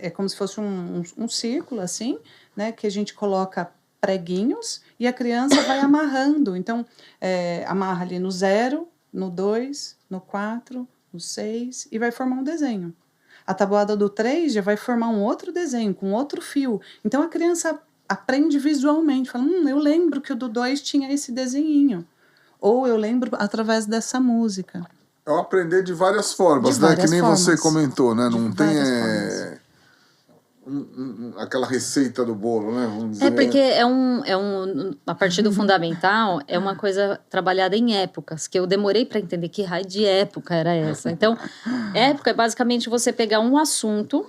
B: É como se fosse um círculo, assim, né, que a gente coloca preguinhos e a criança vai amarrando. Então, amarra ali no 0, no 2, no 4, no 6, e vai formar um desenho. A tabuada do 3 já vai formar um outro desenho, com outro fio. Então, a criança aprende visualmente. Fala, eu lembro que o do 2 tinha esse desenhinho. Ou eu lembro através dessa música.
A: É aprender de várias formas, né? Que nem você comentou, né? Não tem aquela receita do bolo, né? Vamos dizer.
C: Porque a partir do fundamental, é uma coisa trabalhada em épocas, que eu demorei para entender que raio de época era essa. Então, época é basicamente você pegar um assunto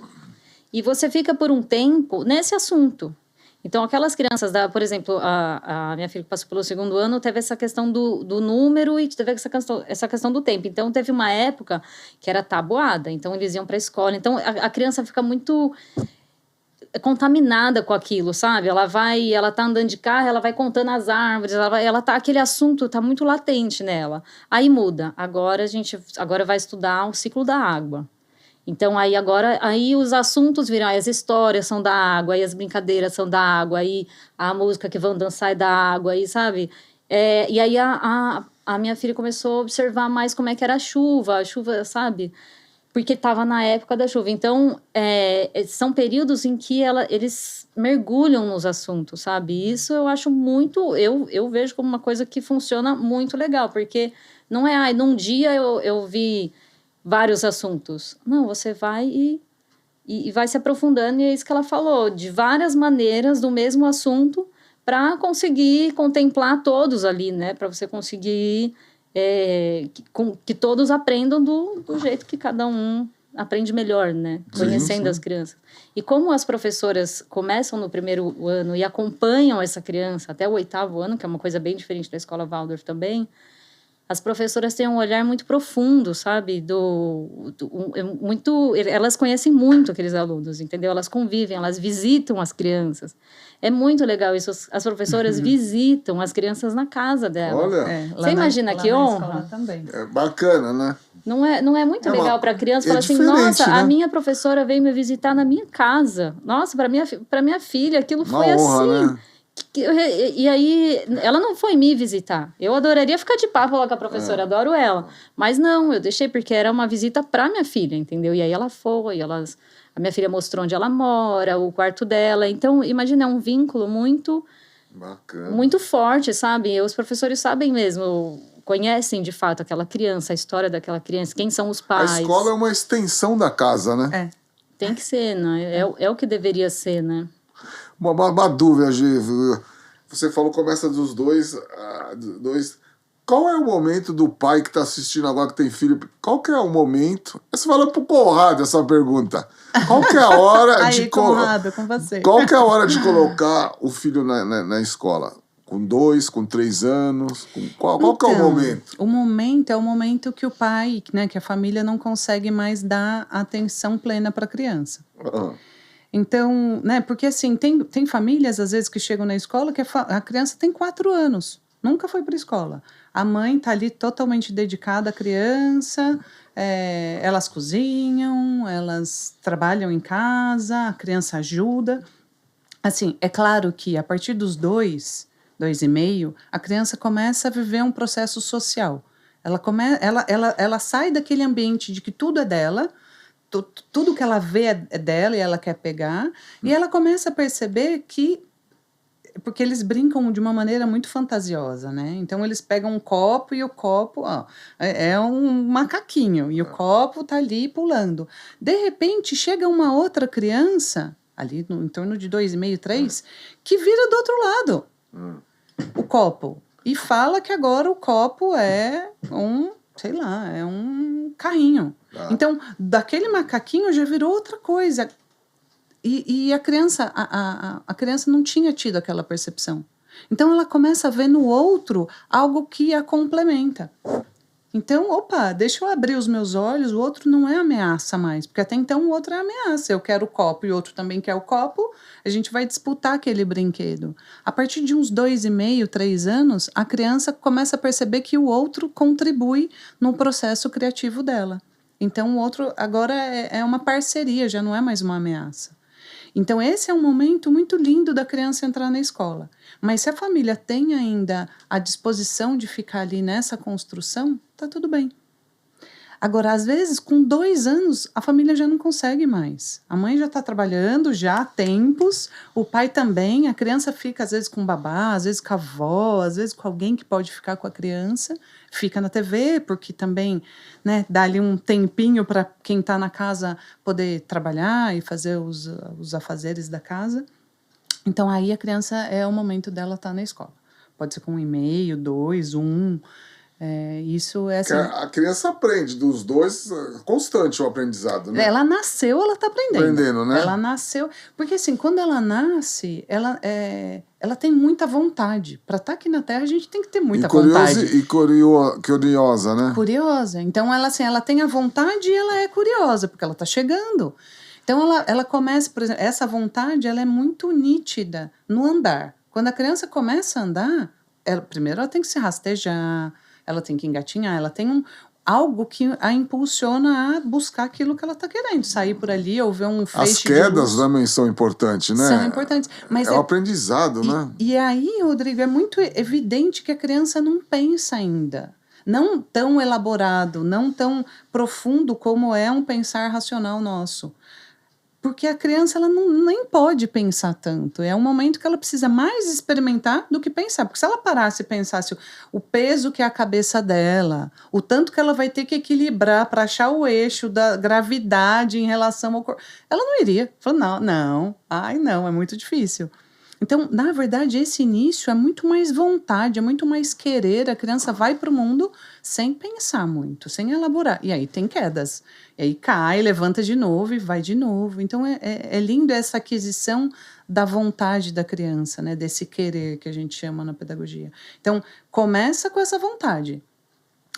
C: e você fica por um tempo nesse assunto. Então, aquelas crianças, por exemplo, a minha filha que passou pelo 2º ano, teve essa questão do número e teve essa questão do tempo. Então, teve uma época que era tabuada, então eles iam para a escola. Então, a criança fica muito contaminada com aquilo, sabe? Ela tá andando de carro, ela vai contando as árvores, aquele assunto tá muito latente nela. Aí muda. Agora vai estudar o ciclo da água. Então, aí os assuntos viram, as histórias são da água, aí as brincadeiras são da água, aí a música que vão dançar é da água, aí, sabe? E aí a minha filha começou a observar mais como é que era a chuva, sabe? Porque estava na época da chuva. Então, são períodos em que eles mergulham nos assuntos, sabe? E isso eu acho muito... Eu vejo como uma coisa que funciona muito legal, porque não é... num dia eu vi vários assuntos. Não, você vai e vai se aprofundando, e é isso que ela falou, de várias maneiras do mesmo assunto, para conseguir contemplar todos ali, né? Para você conseguir que todos aprendam do jeito que cada um aprende melhor, né? Conhecendo as crianças. E como as professoras começam no primeiro ano e acompanham essa criança até o 8º ano, que é uma coisa bem diferente da escola Waldorf também, as professoras têm um olhar muito profundo, sabe? Elas conhecem muito aqueles alunos, entendeu? Elas convivem, elas visitam as crianças. É muito legal isso. As professoras visitam as crianças na casa delas.
A: Olha,
C: Você imagina que honra?
B: Também.
A: é bacana, né?
C: Não é muito legal para a criança falar assim,
A: diferente,
C: nossa,
A: né?
C: a minha professora veio me visitar na minha casa. Nossa, para minha filha, aquilo
A: Uma
C: foi
A: honra,
C: assim.
A: né?
C: E aí, ela não foi me visitar. Eu adoraria ficar de papo lá com a professora, adoro ela. Mas não, eu deixei porque era uma visita para minha filha, entendeu? E aí ela foi, a minha filha mostrou onde ela mora, o quarto dela. Então, imagina, é um vínculo muito,
A: Bacana.
C: muito forte, sabe? Os professores sabem mesmo, conhecem de fato aquela criança, a história daquela criança, quem são os
A: A
C: pais.
A: escola é uma extensão da casa, né?
B: É.
C: Tem que ser, né? É o que deveria ser, né?
A: Uma dúvida, Gi. Você falou começa dos dois. Qual é o momento do pai que está assistindo agora, que tem filho? Qual que é o momento? Você falou pro Conrado essa pergunta. Qual que é a hora
B: Aí, Conrado, com você.
A: Qual que é a hora de colocar o filho na escola? Com 2, com 3 anos? Qual que é o momento?
B: O momento é o momento que o pai, né, que a família não consegue mais dar atenção plena para a criança. Então, né, porque assim, tem famílias às vezes que chegam na escola que a criança tem 4 anos, nunca foi para a escola. A mãe está ali totalmente dedicada à criança, elas cozinham, elas trabalham em casa, a criança ajuda. Assim, é claro que a partir dos 2 e meio, a criança começa a viver um processo social. Ela sai daquele ambiente de que tudo é dela, tudo que ela vê é dela e ela quer pegar, e ela começa a perceber que... Porque eles brincam de uma maneira muito fantasiosa, né? Então, eles pegam um copo e o copo é um macaquinho, e o copo tá ali pulando. De repente, chega uma outra criança, ali em torno de 2 e meio, 3, que vira do outro lado o copo, e fala que agora o copo é um carrinho. Então, daquele macaquinho já virou outra coisa. E a criança, a criança não tinha tido aquela percepção. Então, ela começa a ver no outro algo que a complementa. Então, deixa eu abrir os meus olhos, o outro não é ameaça mais, porque até então o outro é ameaça. Eu quero o copo e o outro também quer o copo, a gente vai disputar aquele brinquedo. A partir de uns 2 e meio, 3 anos, a criança começa a perceber que o outro contribui no processo criativo dela. Então, o outro agora é uma parceria, já não é mais uma ameaça. Então, esse é um momento muito lindo da criança entrar na escola. Mas se a família tem ainda a disposição de ficar ali nessa construção, tá tudo bem. Agora, às vezes, com 2 anos, a família já não consegue mais. A mãe já está trabalhando já há tempos, o pai também, a criança fica às vezes com o babá, às vezes com a avó, às vezes com alguém que pode ficar com a criança, fica na TV, porque também, né, dá ali um tempinho para quem está na casa poder trabalhar e fazer os afazeres da casa. Então, aí a criança é o momento dela estar na escola. Pode ser com 1 e meio, 2, 1... isso é assim,
A: a criança aprende dos dois, constante o aprendizado, né?
B: Ela nasceu, ela está aprendendo.
A: Aprendendo, né?
B: Ela nasceu. Porque assim, quando ela nasce, ela tem muita vontade. Para estar aqui na Terra, a gente tem que ter muita vontade.
A: E curiosa, né?
B: Curiosa. Então, ela tem a vontade e ela é curiosa, porque ela está chegando. Então, ela começa, por exemplo, essa vontade ela é muito nítida no andar. Quando a criança começa a andar, primeiro ela tem que se rastejar, ela tem que engatinhar, ela tem algo que a impulsiona a buscar aquilo que ela está querendo, sair por ali ou ver um feixe.
A: As quedas também são importantes, né?
B: São importantes. Mas
A: o aprendizado, né?
B: E aí, Rodrigo, é muito evidente que a criança não pensa ainda. Não tão elaborado, não tão profundo como é um pensar racional nosso. Porque a criança ela nem pode pensar tanto. É um momento que ela precisa mais experimentar do que pensar. Porque se ela parasse e pensasse o peso que é a cabeça dela, o tanto que ela vai ter que equilibrar para achar o eixo da gravidade em relação ao corpo, ela não iria. Falou, não, é muito difícil. Então, na verdade, esse início é muito mais vontade, é muito mais querer. A criança vai para o mundo sem pensar muito, sem elaborar. E aí tem quedas. E aí cai, levanta de novo e vai de novo. Então, é lindo essa aquisição da vontade da criança, né? Desse querer que a gente chama na pedagogia. Então, começa com essa vontade.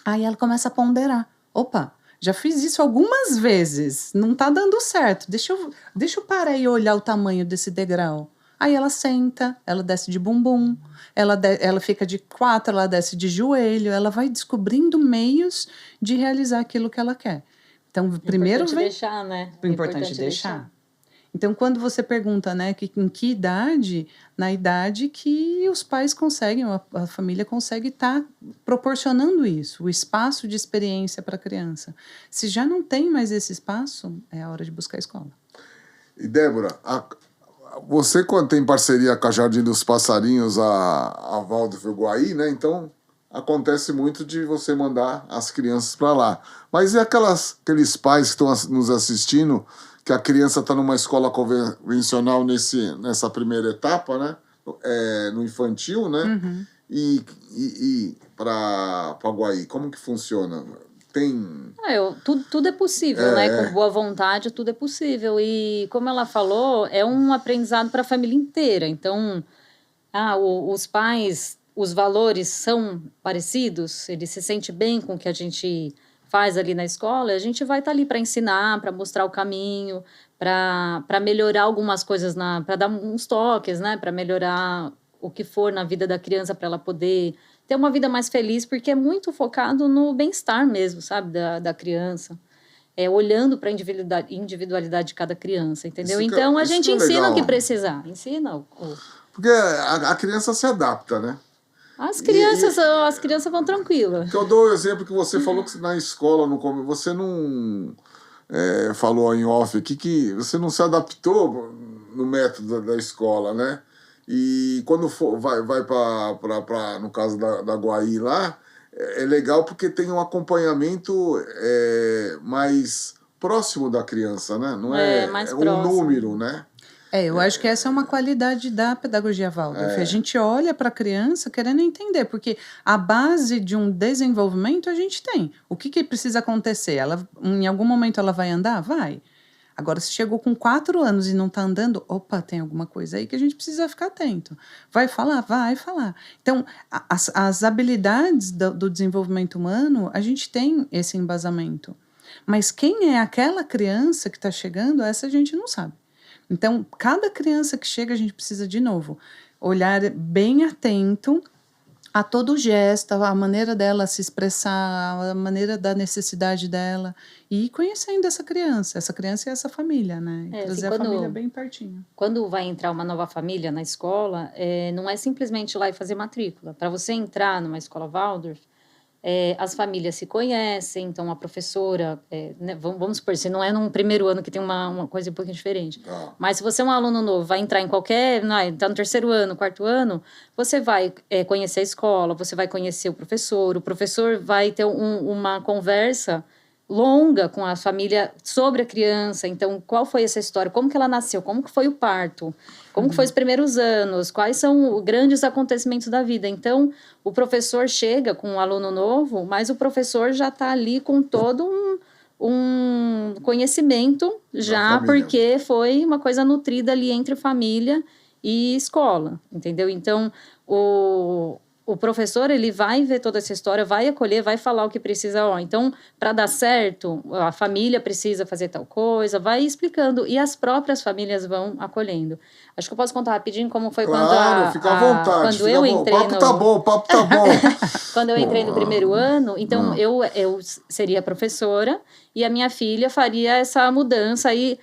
B: Aí ela começa a ponderar. Opa, já fiz isso algumas vezes, não tá dando certo. Deixa eu parar e olhar o tamanho desse degrau. Aí ela senta, ela desce de bumbum, ela fica de 4, ela desce de joelho, ela vai descobrindo meios de realizar aquilo que ela quer. Então, primeiro vem...
C: deixar, né?
B: O importante é deixar. Então, quando você pergunta, né, em que idade, na idade que os pais conseguem, a família consegue estar proporcionando isso, o espaço de experiência para a criança. Se já não tem mais esse espaço, é a hora de buscar a escola.
A: E Débora, você quando tem parceria com a Jardim dos Passarinhos, a Waldorf Guaí, né? Então acontece muito de você mandar as crianças para lá. Mas e aqueles pais que estão nos assistindo, que a criança está numa escola convencional nessa primeira etapa, né? No infantil, né?
B: Uhum.
A: E para Guaí, como que funciona?
C: Tudo é possível, né? Com boa vontade, tudo é possível. E como ela falou, é um aprendizado para a família inteira. Então, os pais, os valores são parecidos, ele se sente bem com o que a gente faz ali na escola, a gente vai estar ali para ensinar, para mostrar o caminho, para melhorar algumas coisas, para dar uns toques, né? Para melhorar o que for na vida da criança, para ela poder ter uma vida mais feliz, porque é muito focado no bem-estar mesmo, sabe, da criança. Olhando para a individualidade de cada criança, entendeu? Então, a gente ensina o que precisar. Ensina
A: Porque a criança se adapta, né?
C: As crianças vão tranquilas.
A: Eu dou o exemplo que você falou que na escola, você não falou em off aqui que você não se adaptou no método da escola, né? E quando vai para no caso da Guaí lá, é legal porque tem um acompanhamento mais próximo da criança, né? Não
C: mais
A: um
C: próximo.
A: Número, né?
B: Eu acho que essa é uma qualidade da pedagogia Waldorf. A gente olha para a criança querendo entender, porque a base de um desenvolvimento a gente tem. O que precisa acontecer? Em algum momento ela vai andar? Vai. Agora, se chegou com 4 anos e não está andando, opa, tem alguma coisa aí que a gente precisa ficar atento. Vai falar? Vai falar. Então, as habilidades do desenvolvimento humano, a gente tem esse embasamento. Mas quem é aquela criança que está chegando, essa a gente não sabe. Então, cada criança que chega, a gente precisa, de novo, olhar bem atento a todo gesto, a maneira dela se expressar, a maneira da necessidade dela, e ir conhecendo essa criança e essa família, né? E trazer a família bem pertinho.
C: Quando vai entrar uma nova família na escola, não é simplesmente ir lá e fazer matrícula. Para você entrar numa escola Waldorf, as famílias se conhecem, então a professora, né, vamos supor, se não é num primeiro ano que tem uma coisa um pouquinho diferente, mas se você é um aluno novo, vai entrar em está no 3º ano, 4º ano, você vai conhecer a escola, você vai conhecer o professor vai ter uma conversa longa com a família sobre a criança. Então, qual foi essa história? Como que ela nasceu? Como que foi o parto? Como que foi os primeiros anos? Quais são os grandes acontecimentos da vida? Então, o professor chega com um aluno novo, mas o professor já está ali com todo um conhecimento já, porque foi uma coisa nutrida ali entre família e escola, entendeu? Então, o professor, ele vai ver toda essa história, vai acolher, vai falar o que precisa. Então, para dar certo, a família precisa fazer tal coisa, vai explicando. E as próprias famílias vão acolhendo. Acho que eu posso contar rapidinho como foi
A: fica à vontade.
C: Quando eu entrei
A: o papo tá bom.
C: Quando eu entrei no 1º ano, então eu seria professora e a minha filha faria essa mudança aí.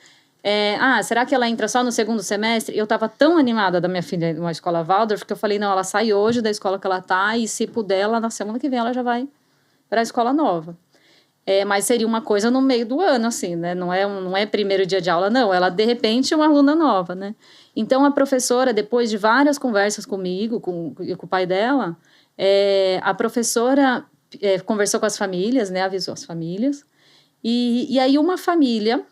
C: Será que ela entra só no 2º semestre? Eu estava tão animada da minha filha numa escola Waldorf que eu falei, não, ela sai hoje da escola que ela tá e se puder, ela, na semana que vem ela já vai para a escola nova. Mas seria uma coisa no meio do ano, assim, né? Não é primeiro dia de aula, não. Ela, de repente, é uma aluna nova, né? Então, a professora, depois de várias conversas comigo, com o pai dela, a professora conversou com as famílias, né? Avisou as famílias. E aí uma família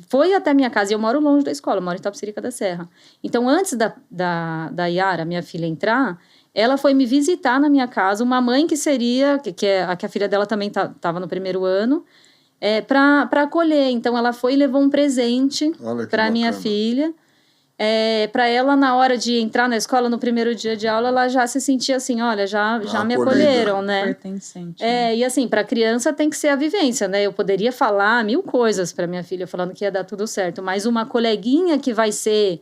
C: foi até minha casa, e eu moro longe da escola, eu moro em Itapecerica da Serra. Então, antes da Yara, minha filha, entrar, ela foi me visitar na minha casa, uma mãe que seria, que a filha dela também estava no primeiro ano, para acolher. Então, ela foi e levou um presente para minha filha. Para ela, na hora de entrar na escola, no primeiro dia de aula, ela já se sentia assim, olha, já me acolheram, né?
B: Pertencente.
C: E assim, para criança tem que ser a vivência, né? Eu poderia falar 1000 coisas para minha filha, falando que ia dar tudo certo, mas uma coleguinha que vai ser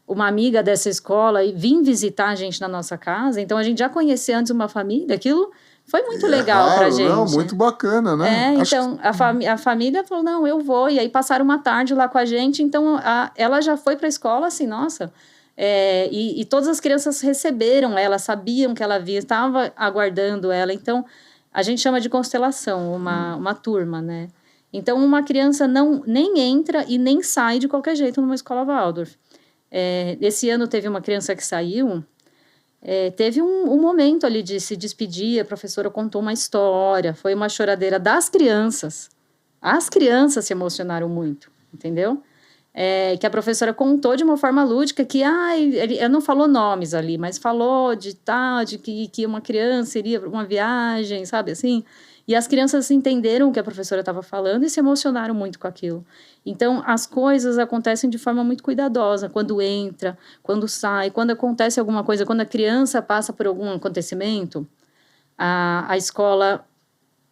C: uma amiga dessa escola e vir visitar a gente na nossa casa, então a gente já conhecia antes uma família, aquilo foi muito legal pra gente.
A: Não, muito bacana, né?
C: Então a família falou, não, eu vou, e aí passaram uma tarde lá com a gente, então ela já foi pra escola assim, nossa, e todas as crianças receberam ela, sabiam que ela vinha, estava aguardando ela, então a gente chama de constelação, uma turma, né? Então uma criança nem entra e nem sai de qualquer jeito numa escola Waldorf. Esse ano teve uma criança que saiu, teve um momento ali de se despedir, a professora contou uma história, foi uma choradeira das crianças. As crianças se emocionaram muito, entendeu? Que a professora contou de uma forma lúdica que, ela não falou nomes ali, mas falou de que uma criança iria para uma viagem, sabe assim? E as crianças entenderam o que a professora estava falando e se emocionaram muito com aquilo. Então, as coisas acontecem de forma muito cuidadosa, quando entra, quando sai, quando acontece alguma coisa, quando a criança passa por algum acontecimento, a escola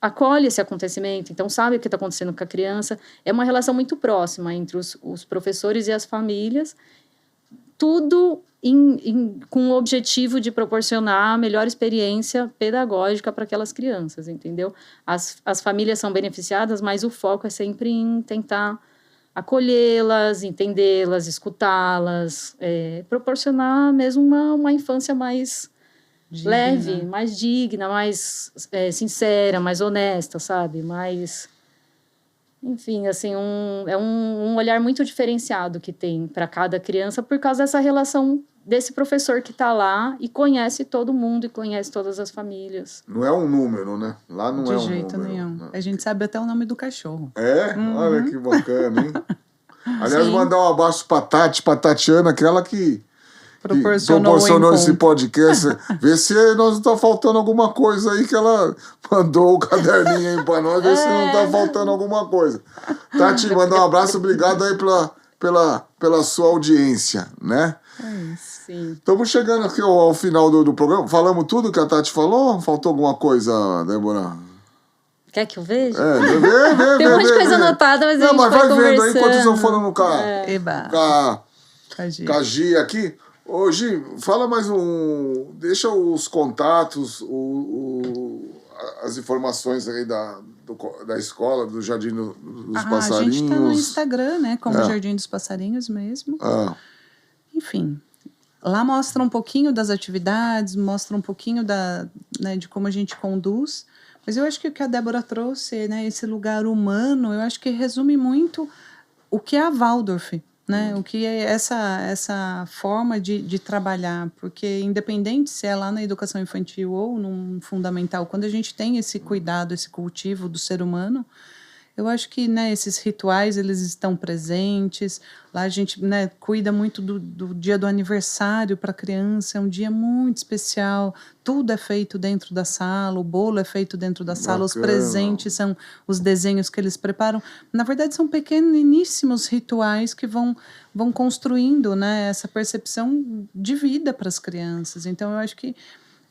C: acolhe esse acontecimento, então sabe o que está acontecendo com a criança. É uma relação muito próxima entre os professores e as famílias, tudo com o objetivo de proporcionar a melhor experiência pedagógica para aquelas crianças, entendeu? As famílias são beneficiadas, mas o foco é sempre em tentar acolhê-las, entendê-las, escutá-las, proporcionar mesmo uma infância mais digna, leve, mais digna, mais sincera, mais honesta, sabe? Mais... Enfim, assim, é um olhar muito diferenciado que tem para cada criança por causa dessa relação desse professor que está lá e conhece todo mundo e conhece todas as famílias.
A: Não é um número, né? Lá não é um número.
B: De jeito nenhum. Não. A gente sabe até o nome do cachorro.
A: Olha que bacana, hein? Aliás, mandar um abraço pra Tatiana, aquela que proporcionou esse podcast. Vê se nós não está faltando alguma coisa aí, que ela mandou o caderninho aí para nós, ver se não está faltando alguma coisa. Tati, mandar um abraço, obrigado aí pela sua audiência, né?
C: Sim.
A: Estamos chegando aqui ao final do programa. Falamos tudo que a Tati falou? Faltou alguma coisa, Débora?
C: Quer que eu veja?
A: Tem
C: um monte de coisa anotada, mas a gente vai
A: vendo aí enquanto
C: conversando.
A: estão falando com a Gi aqui. Ô, Gi, fala mais deixa os contatos, as informações aí da escola, do Jardim dos Passarinhos.
B: A gente tá no Instagram, né? Como Jardim dos Passarinhos mesmo. Enfim, lá mostra um pouquinho das atividades, mostra um pouquinho de como a gente conduz. Mas eu acho que o que a Débora trouxe, né, esse lugar humano, eu acho que resume muito o que é a Waldorf, né? O que é essa forma de trabalhar, porque independente se é lá na educação infantil ou no fundamental, quando a gente tem esse cuidado, esse cultivo do ser humano, eu acho que, né, esses rituais, eles estão presentes. Lá a gente, né, cuida muito do dia do aniversário para a criança, é um dia muito especial. Tudo é feito dentro da sala, o bolo é feito dentro da sala, os presentes são os desenhos que eles preparam. Na verdade, são pequeníssimos rituais que vão construindo, né, essa percepção de vida para as crianças. Então, eu acho que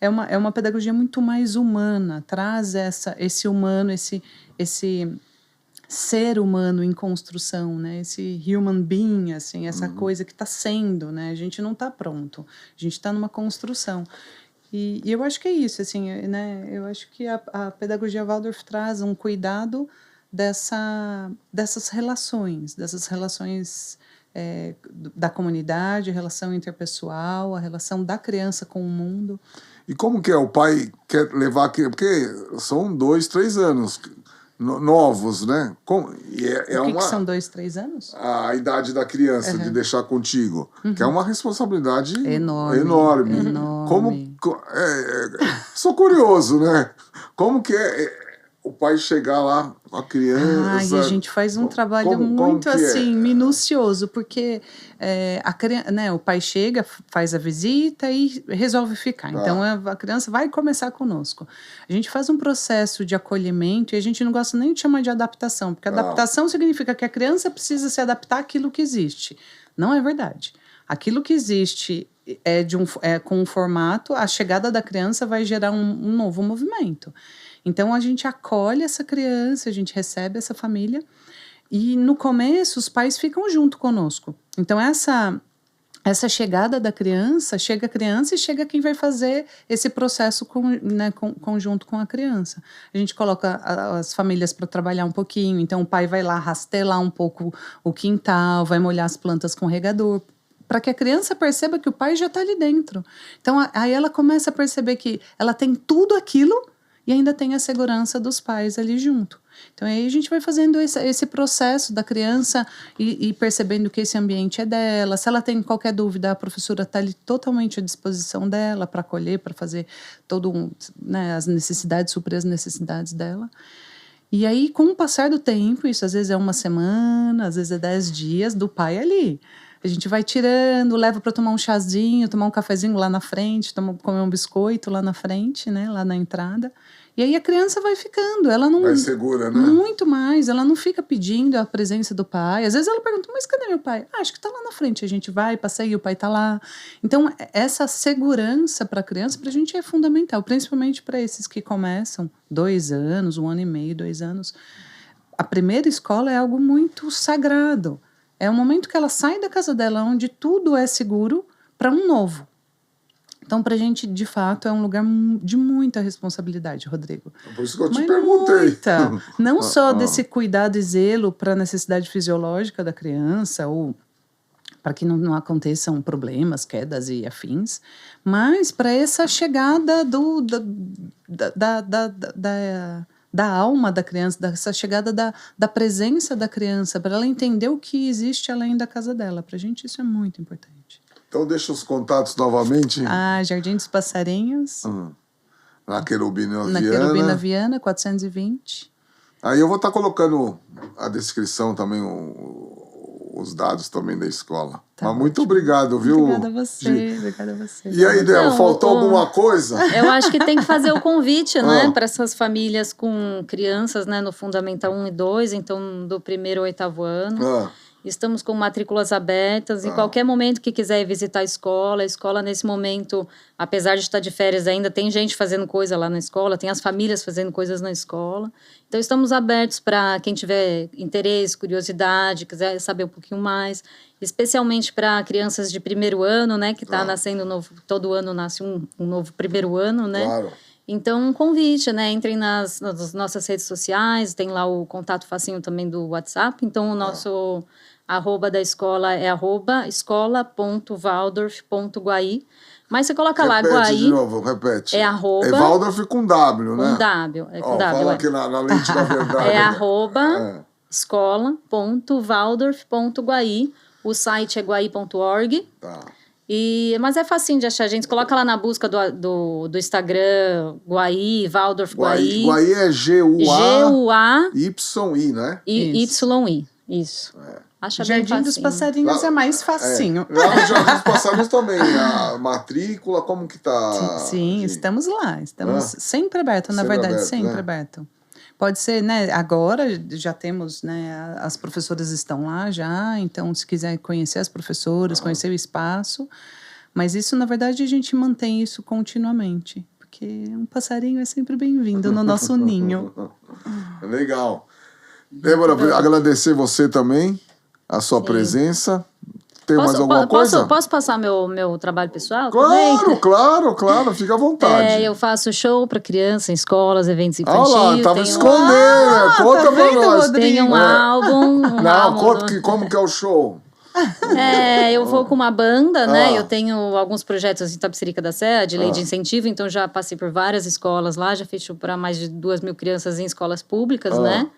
B: é uma pedagogia muito mais humana, traz esse humano, esse ser humano em construção, né? Esse human being, assim, essa coisa que está sendo, né? A gente não está pronto, a gente está numa construção. E eu acho que é isso, assim, né? Eu acho que a pedagogia Waldorf traz um cuidado dessas relações da comunidade, a relação interpessoal, a relação da criança com o mundo.
A: E como que é? O pai quer levar a criança? Porque são 2, 3 anos... novos, né?
B: O que são 2, 3 anos?
A: A idade da criança, de deixar contigo. Que é uma responsabilidade enorme. Sou curioso, né? Como que é o pai chegar lá com a criança...
B: Ai, a gente faz um trabalho
A: como
B: muito
A: que
B: assim, minucioso, porque né, o pai chega, faz a visita e resolve ficar. Então a criança vai começar conosco. A gente faz um processo de acolhimento e a gente não gosta nem de chamar de adaptação, porque adaptação significa que a criança precisa se adaptar àquilo que existe. Não é verdade. Aquilo que existe com um formato, a chegada da criança vai gerar um novo movimento. Então, a gente acolhe essa criança, a gente recebe essa família e, no começo, os pais ficam junto conosco. Então, essa chegada da criança, chega a criança e chega quem vai fazer esse processo conjunto com a criança. A gente coloca as famílias para trabalhar um pouquinho, então o pai vai lá rastelar um pouco o quintal, vai molhar as plantas com regador, para que a criança perceba que o pai já está ali dentro. Então, aí ela começa a perceber que ela tem tudo aquilo e ainda tem a segurança dos pais ali junto. Então, aí a gente vai fazendo esse processo da criança e percebendo que esse ambiente é dela. Se ela tem qualquer dúvida, a professora está ali totalmente à disposição dela para acolher, para fazer as necessidades, suprir as necessidades dela. E aí, com o passar do tempo, isso às vezes é 1 semana, às vezes é 10 dias, do pai ali. A gente vai tirando, leva para tomar um chazinho, tomar um cafezinho lá na frente, comer um biscoito lá na frente, né, lá na entrada. E aí a criança vai ficando, ela não...
A: Mais segura, né?
B: Muito mais, ela não fica pedindo a presença do pai. Às vezes ela pergunta, mas cadê meu pai? Acho que está lá na frente. A gente vai, passeia e o pai está lá. Então, essa segurança para a criança, para a gente é fundamental, principalmente para esses que começam 2 anos, 1 ano e meio, 2 anos. A primeira escola é algo muito sagrado. É o momento que ela sai da casa dela, onde tudo é seguro, para um novo. Então, para a gente, de fato, é um lugar de muita responsabilidade, Rodrigo.
A: Por isso que eu te perguntei.
B: Muita. Não só desse cuidado e zelo para a necessidade fisiológica da criança, ou para que não aconteçam problemas, quedas e afins, mas para essa chegada da alma da criança, dessa chegada da presença da criança, para ela entender o que existe além da casa dela. Para a gente isso é muito importante.
A: Então deixa os contatos novamente.
B: Jardim dos Passarinhos.
A: Na Querubina Viana.
B: Na Querubina Viana, 420.
A: Aí eu vou estar colocando a descrição também, os dados também da escola. Mas muito obrigado, viu?
B: Obrigada a você.
A: E aí, Del, faltou alguma coisa?
C: Eu acho que tem que fazer o convite, né, para essas famílias com crianças, né, no Fundamental 1 e 2, então do 1º ao 8º ano. Estamos com matrículas abertas. Em qualquer momento que quiser visitar a escola nesse momento, apesar de estar de férias ainda, tem gente fazendo coisa lá na escola, tem as famílias fazendo coisas na escola. Então, estamos abertos para quem tiver interesse, curiosidade, quiser saber um pouquinho mais, especialmente para crianças de 1º ano, né, que está nascendo novo, todo ano nasce um novo 1º ano, né? Claro. Então, um convite, né? Entrem nas nossas redes sociais, tem lá o contato facinho também do WhatsApp. Então, o nosso arroba da escola é escola.waldorf.guaí. Mas você coloca lá, Guaí.
A: De novo, repete.
C: É arroba...
A: É Waldorf com W, né?
C: Com W, com W.
A: Fala aqui na lente da verdade.
C: É arroba escola.waldorf.guaí. O site é guaí.org.
A: Tá.
C: Mas é facinho de achar, a gente coloca lá na busca do Instagram, Guaí, Waldorf Guaí.
A: Guaí é
C: G-U-A-Y-I,
A: né?
C: Y-I, isso. Acha bem
B: Jardim dos Passarinhos é mais facinho.
A: Lá no Jardim dos Passarinhos também, a matrícula, como que tá?
B: Sim, estamos lá, estamos sempre aberto, na verdade, sempre aberto. Pode ser, né, agora já temos, né, as professoras estão lá já, então se quiser conhecer as professoras, conhecer o espaço, mas isso, na verdade, a gente mantém isso continuamente, porque um passarinho é sempre bem-vindo no nosso ninho.
A: Legal. Débora, agradecer você também, a sua presença. Tem mais alguma coisa?
C: Posso passar meu trabalho pessoal?
A: Claro, fica à vontade.
C: Eu faço show para criança em escolas, eventos infantis.
A: Olha lá, tava escondendo. Conta pra nós.
C: Tem um álbum.
A: Conta como que é o show.
C: Eu vou com uma banda, né? Eu tenho alguns projetos em Tapicerica da Serra, de lei de incentivo, então já passei por várias escolas lá, já fiz show para mais de 2.000 crianças em escolas públicas, né?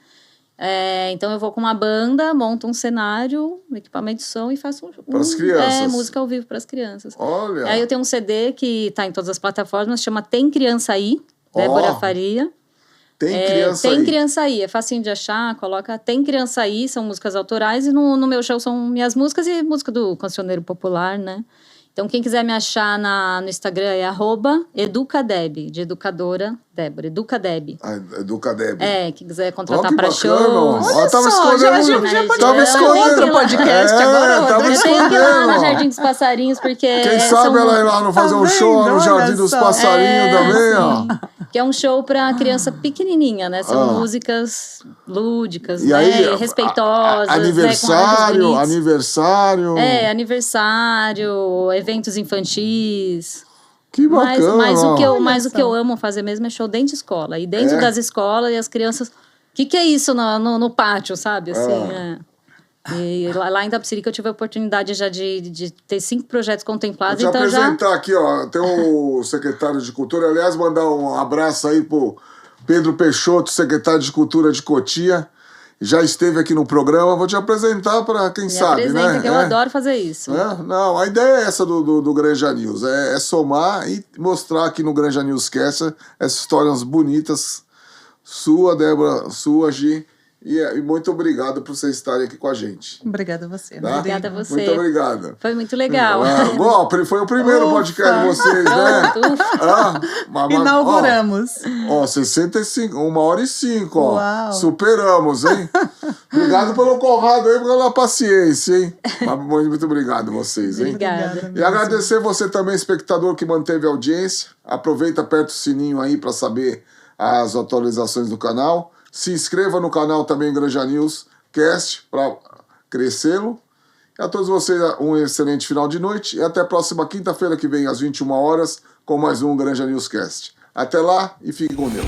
C: Então eu vou com uma banda, monto um cenário, equipamento de som e faço
A: para as crianças.
C: Música ao vivo para as crianças.
A: Olha.
C: Aí eu tenho um CD que está em todas as plataformas, chama Tem Criança Aí, Débora Faria.
A: Tem Criança
C: Tem
A: Aí.
C: Criança Aí, é facinho de achar, coloca Tem Criança Aí, são músicas autorais, e no meu show são minhas músicas e música do cancioneiro popular, né? Então, quem quiser me achar no Instagram é @educadeb, de educadora, Débora, Educadeb.
A: Educadeb.
C: Quem quiser
A: Ó,
C: contratar
A: que
C: pra
A: bacana.
C: show.
B: Olha
A: tava
B: só, já
A: escolhendo.
B: pode
A: Tava
B: fazer outro
A: escolhendo.
B: podcast agora,
A: tava
B: Rodrigo.
C: Eu tenho que ir lá no
A: escolhendo.
C: Jardim dos Passarinhos, porque
A: Quem sabe ela ir lá não fazer um
B: Tá
A: show no
B: vendo?
A: Jardim
B: Olha
A: dos
B: só.
A: Passarinhos também, ó.
C: que é um show pra criança pequenininha, né? São músicas lúdicas,
A: E
C: né?
A: aí,
C: Respeitosas,
A: aniversário,
C: né? Com arranjos
A: aniversário.
C: bonitos. Aniversário, eventos infantis.
A: Que bacana.
C: Mas o que
B: só.
C: eu amo fazer mesmo é show dentro de escola. E dentro das escolas, e as crianças... O que é isso no pátio, sabe? Assim, E lá em Itapecerica eu tive a oportunidade já de ter 5 projetos contemplados.
A: Vou te
C: Então
A: apresentar aqui, ó. Tem o secretário de Cultura. Aliás, mandar um abraço aí pro Pedro Peixoto, secretário de Cultura de Cotia. Já esteve aqui no programa. Vou te apresentar para quem
C: me
A: sabe,
C: apresenta,
A: né?
C: que eu adoro fazer isso.
A: Não, a ideia é essa do Granja News. É somar e mostrar aqui no Granja Newscast essas histórias bonitas. Sua, Débora, sua, Gi. E muito obrigado por vocês estarem aqui com a gente.
B: Obrigada a você.
A: Tá?
C: Obrigada a você.
A: Muito obrigado.
C: Foi muito legal.
A: Bom, foi o primeiro
B: Ufa.
A: podcast de vocês, né?
C: Pronto,
B: Inauguramos.
A: Ó, 65, 1h05, ó.
B: Uau.
A: Superamos, hein? Obrigado pelo Conrado aí, pela paciência, hein? Mas muito obrigado vocês, hein?
C: Obrigada.
B: mesmo.
A: E agradecer você também, espectador, que manteve a audiência. Aproveita, aperta o sininho aí para saber as atualizações do canal. Se inscreva no canal também Granja News Cast para crescê-lo. E a todos vocês um excelente final de noite e até a próxima quinta-feira que vem às 21 horas com mais um Granja News Cast. Até lá e fique com Deus.